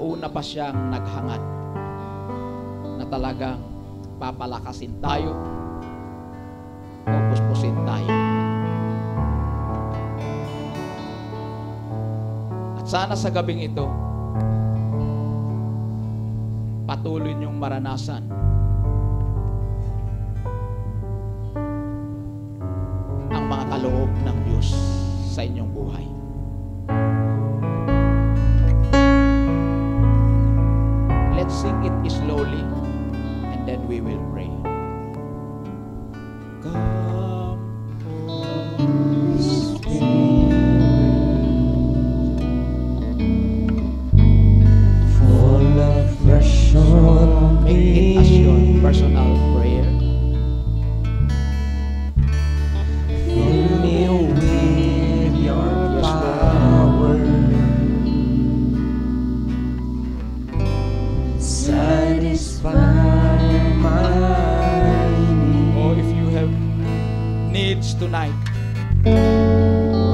nauna pa siyang naghangad na talagang papalakasin tayo o puspusin tayo. At sana sa gabing ito, patuloy niyong maranasan ang mga kaloob ng Diyos sa inyong buhay. Let's sing it slowly and then we will pray. Come, Holy Spirit, fall afresh on make it as your personal prayer. Fill me with your Yes, Lord. power. Satisfy my Oh, if need. you have needs tonight,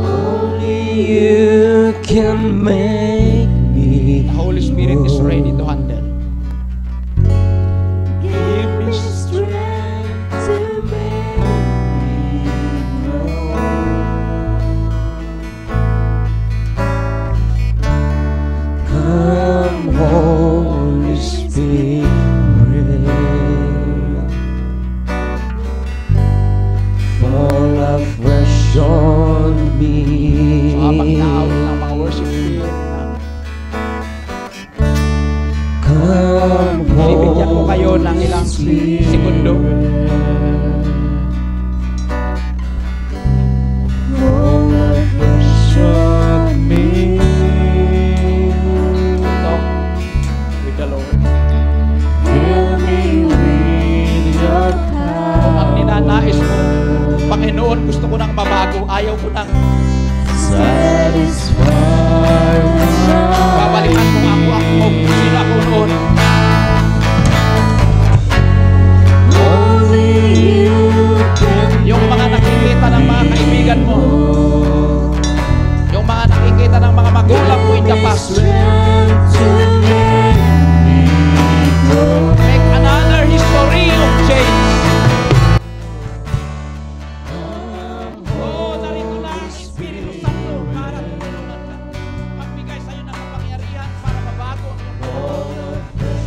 Only you can make me the Holy Spirit is whole. ready to handle. Give me strength to make me grow. Come, Holy Spirit, fall afresh on me. So habang naawit ng mga worship team, Come, bibigyan ko kayo ng ilang Holy segundo. Fall afresh on me. Talk with the Lord. Fill me with your Kung ang power. ninanais mo, Panginoon, gusto ko nang mabago, ayaw ko nang Satisfy babalikan kung ako kung sino ako noon. Only you can Yung mga nakikita ng mga kaibigan mo, yung mga nakikita ng mga magulang mo in the past, strength to make me grow. make another history of change. Oh, narito na ang Espiritu Santo para tulungan ka. Magbigay sa'yo ng kapangyarihan para mabago ang iyong buhay.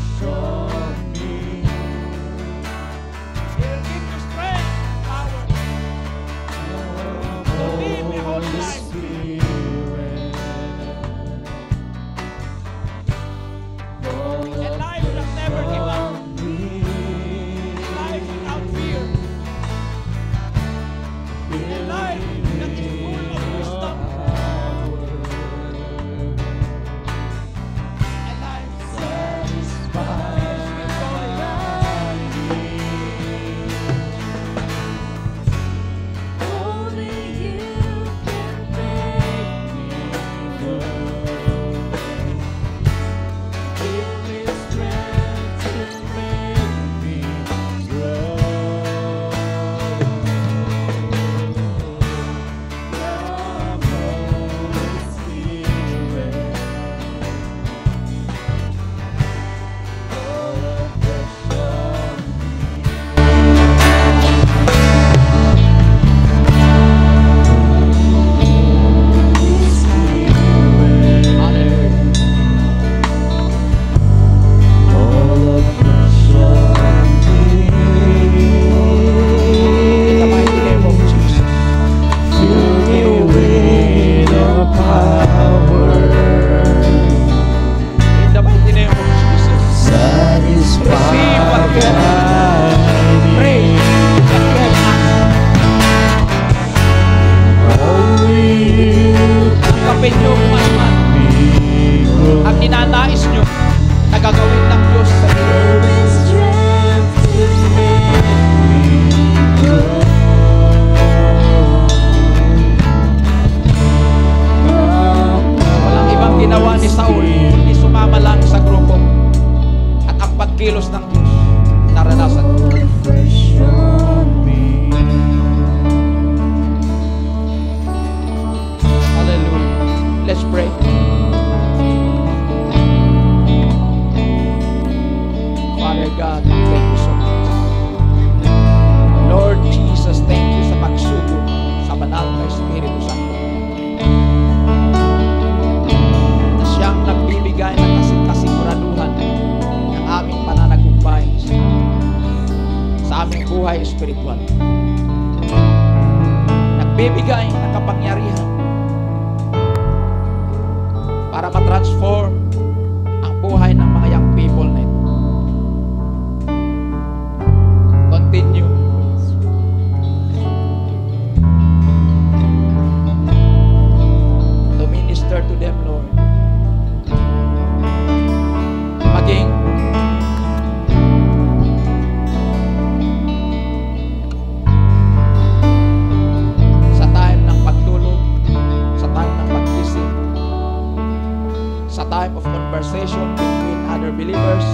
nagbibigay ng kapangyarihan para ma-transform ang buhay ng mga young people na ito. Continue. To minister to them, Lord. Maging sa time ng pagtulog, sa time ng paggising, sa time of conversation between other believers,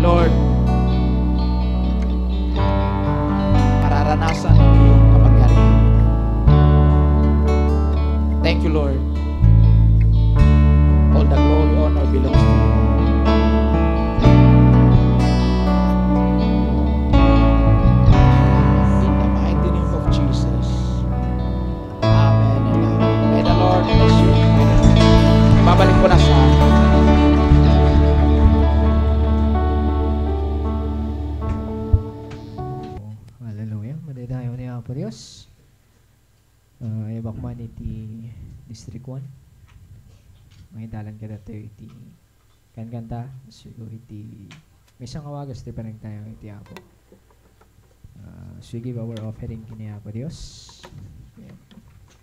Lord, mararanasan ang iyong kapangyarihan. Thank you, Lord. All the glory, honor belongs to you. In the mighty name of Jesus. Amen and amen. May the Lord bless you. Babalik ko na sa Hallelujah. Madaydayo ni Apo Dios. Ibak man iti District 1. Mahidalan ka dito iti kanta. Siguro iti may isang awagas di pa rin tayo iti Apo. So we give our offering kini Apo Dios.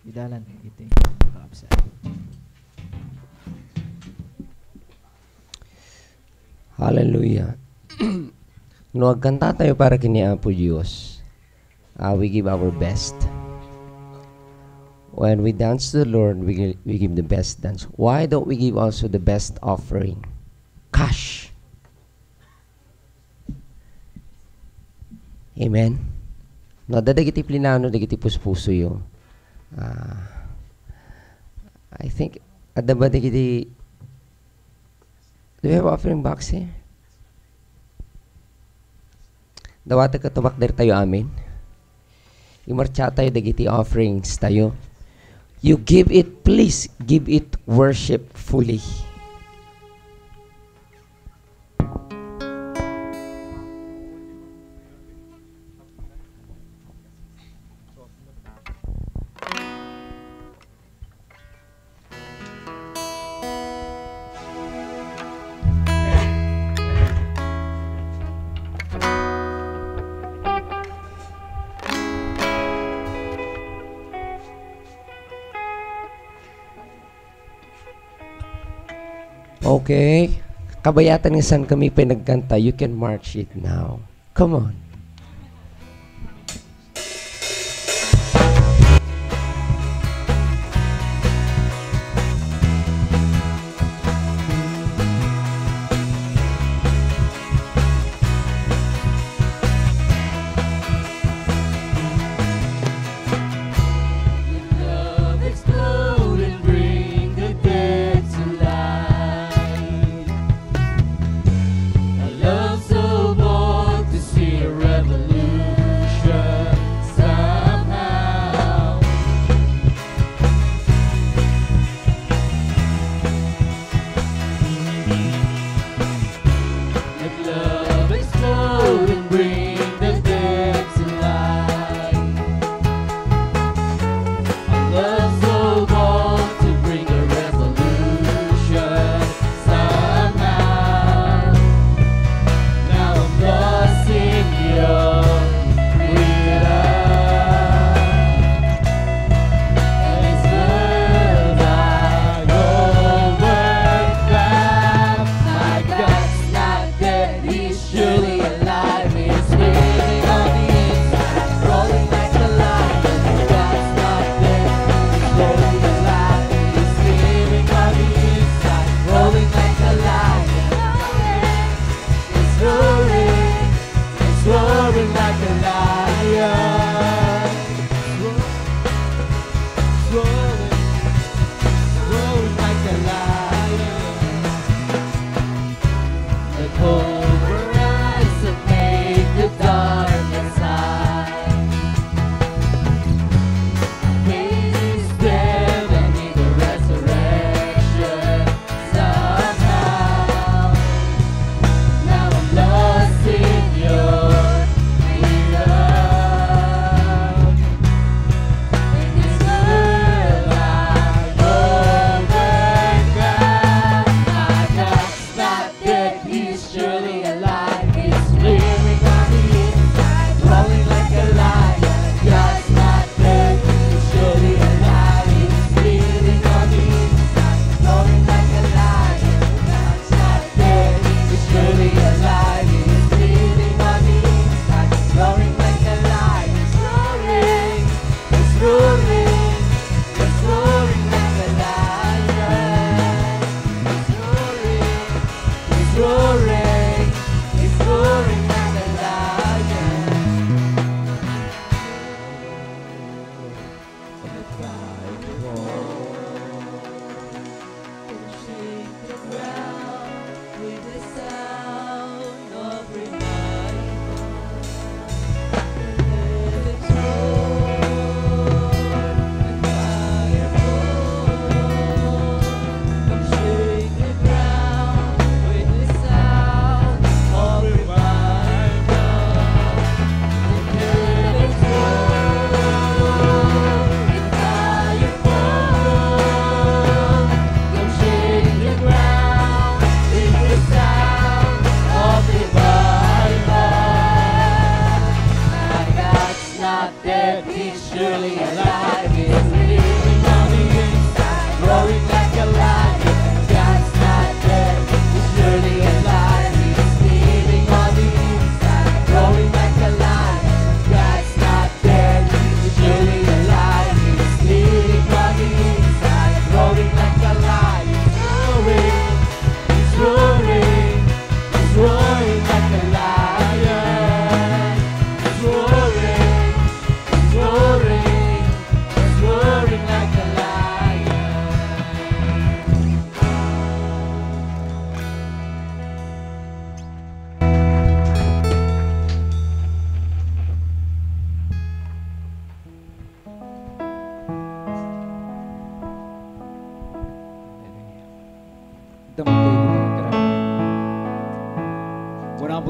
Idalan iti kapsa. Hallelujah. No agkanta tayo para kini Apo Diyos. We give our best. When we dance to the Lord, we give the best dance. Why don't we give also the best offering? Cash. Amen. No, dadagiti plinano, dagiti puspuso yo. I think, ada ba dagiti, do we have offering box here? Dawata ka tumak der tayo amin. Imarcha tayo dagiti offerings tayo. You give it, please give it worshipfully. Okay. Kabayatan ng saan kami pinagkanta, you can march it now. Come on.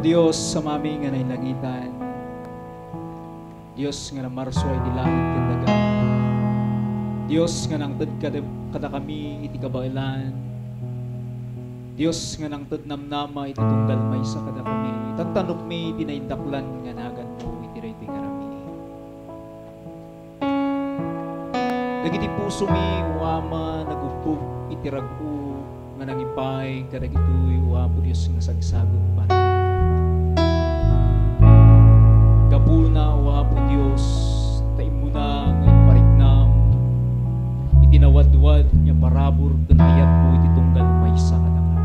Dios sa mami nga nailangitan. Dios nga namarso ay dilangit kandaga. Dios nga nangtad kada kami iti kabailan. Dios nga nangtad namnama iti tunggal may sa kada kami. Tatanok mi dinaindaklan nga nagan mo iti raytoy karami. Dagiti puso mi uama nagupog iti ragu nga nangipay kadagitoy uapo Dios nga sagsagod para. Gapuna uapo Dios taim mo na nga ipariknam itinawadwad nga parabor ken ayat mo iti tunggal maysa kada kami.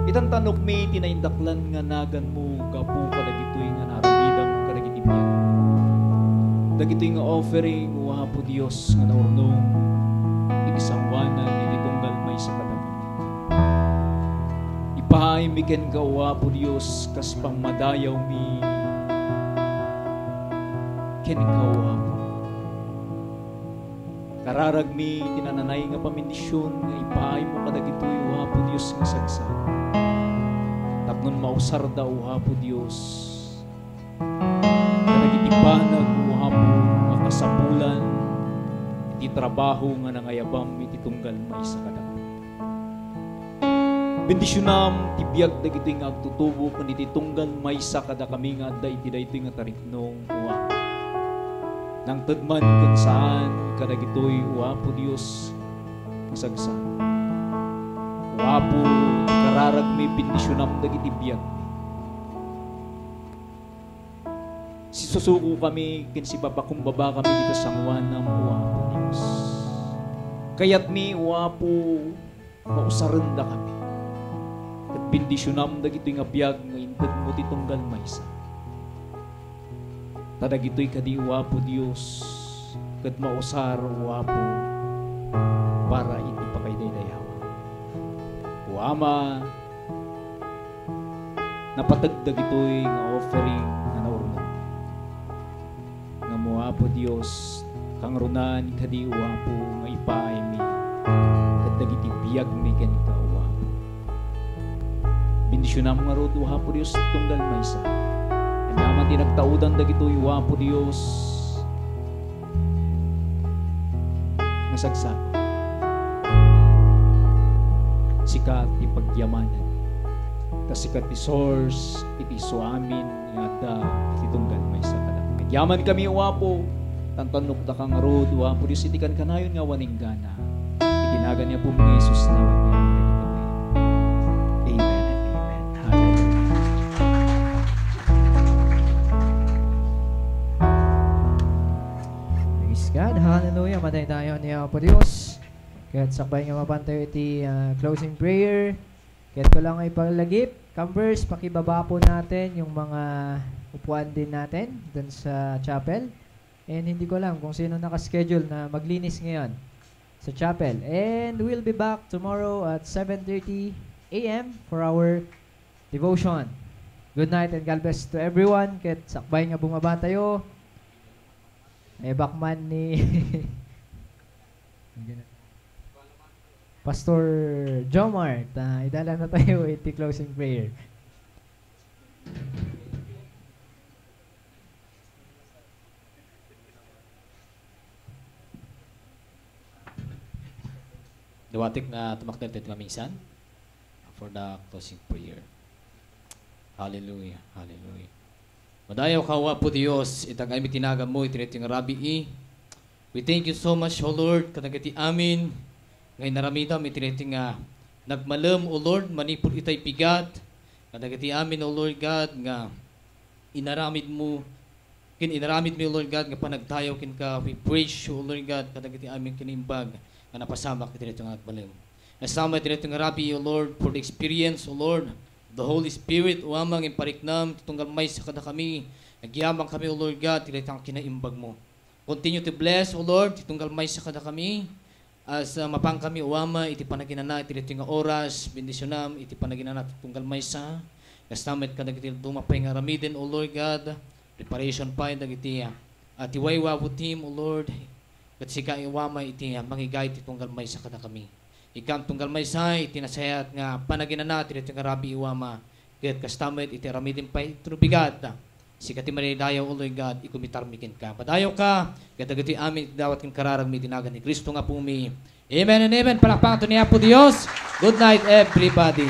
Itan tanok mi tinaindaklan nga nagan mo gapu kadagitoy nga naramidam kadagiti biyan. Dagitoy nga offering uapo Dios nga naurnong iti sangwanan iti tunggal maysa kada kami. Ipahay mi ken ka uapo Dios kas pangmadayaw mi ken ikaw uapo. Kararag mi tinananay nga pamindisyon nga ipaay mo kadagitoy uapo Dios nga sagsa. Tapnon mausar da uapo Dios. Kadagiti banag uapo nga kasapulan iti trabaho nga nangayabam iti tunggal maysa kada kami. Bendisyonam tibiyag dagitoy nga agtutubo ken iti tunggal maysa kada kami nga adda iti daytoy nga tariknong uapo. Nang tadman kung saan kadagitoy uapo Dios masagsa. Uapo kararag may bendisyonam dagiti biyag. Si susuko kami ken si babakumbaba kami dito sangwan ng uapo Dios. Kayat mi uapo mausarenda kami. Ket bendisyonam dagitoy nga biyag nga inted mo ti tunggal maysa. Tadagitoy kadi uapo Dios ket mausar uapo para iti pakaydayawa. Uama napatagdag itoy nga offering nga naurno. Nga muapo Dios kang runan kadi uapo nga ipaay mi ket dagiti biyag mi ken ikaw uapo. Bendisyonam nga rod uapo Dios tunggal maysa. Naman tinagtaudan dagitoy uapo Dios nga sagsak. Sikat ti pagyamanan. Ta sikat ti source iti suamin nga da iti tunggal maysa kada. Yaman kami uapo tantanok da kang rod uapo Dios iti kan kanayon nga waning gana. Itinagan niya po mga Jesus na wanya. God, hallelujah, matay tayo niya po Diyos. Kaya't sakbay nga mapantayo iti closing prayer. Kaya't ko lang ay paglagip. Converse, pakibaba po natin yung mga upuan din natin dun sa chapel. And hindi ko lang kung sino nakaschedule na maglinis ngayon sa chapel. And we'll be back tomorrow at 7:30 a.m. for our devotion. Good night and God bless to everyone. Kaya't sakbay nga bumaba tayo. Bakman ni Pastor Jomart. Idala na tayo iti closing prayer. Dawatik na tumakdal tayo maminsan for the closing prayer. Hallelujah. Hallelujah. Madayaw kawa po Diyos, itang ay mitinagam mo, itiniting Rabi I. We thank you so much, O Lord, kanagati amin. Ngayon naramidam, itiniting nagmalam, O Lord, manipul itay pigat. Kanagati amin, O Lord God, nga inaramid mo, inaramid mo, O Lord God, nga panagtayaw kin ka. We praise you, O Lord God, kanagati amin kinimbag, nga napasamak itiniting nagmalam. Nasama itiniting Rabi, O Lord, for the experience, O Lord, the Holy Spirit, uamang impariknam, tunggal may sa kada kami. Nagyamang kami, O Lord God, tilatang kinaimbag mo. Continue to bless, O Lord, tunggal may sa kada kami. As mapang kami, uama, iti panaginana, itilating oras, bendisyonam, iti panaginana, tunggal may sa. Kastamit ka nagitil dumapay nga ramiden, O Lord God. Preparation pa, nagiti. At iwaywawo team, O Lord. At sika iwama, iti mangigay, tunggal may sa kada kami. Ikam tunggal may say, tinasayat nga panaginana, tinitong Rabi Iwama, Ket kastamit iti aramidin pay trubigat. Sikati manidayaw uloy God, ikumitarmikin ka. Padayaw ka, katagati amin dawat kin kararag mi tinagan ni Kristo nga pumi. Amen and amen. Palakpakan to niya po Dios. Good night everybody.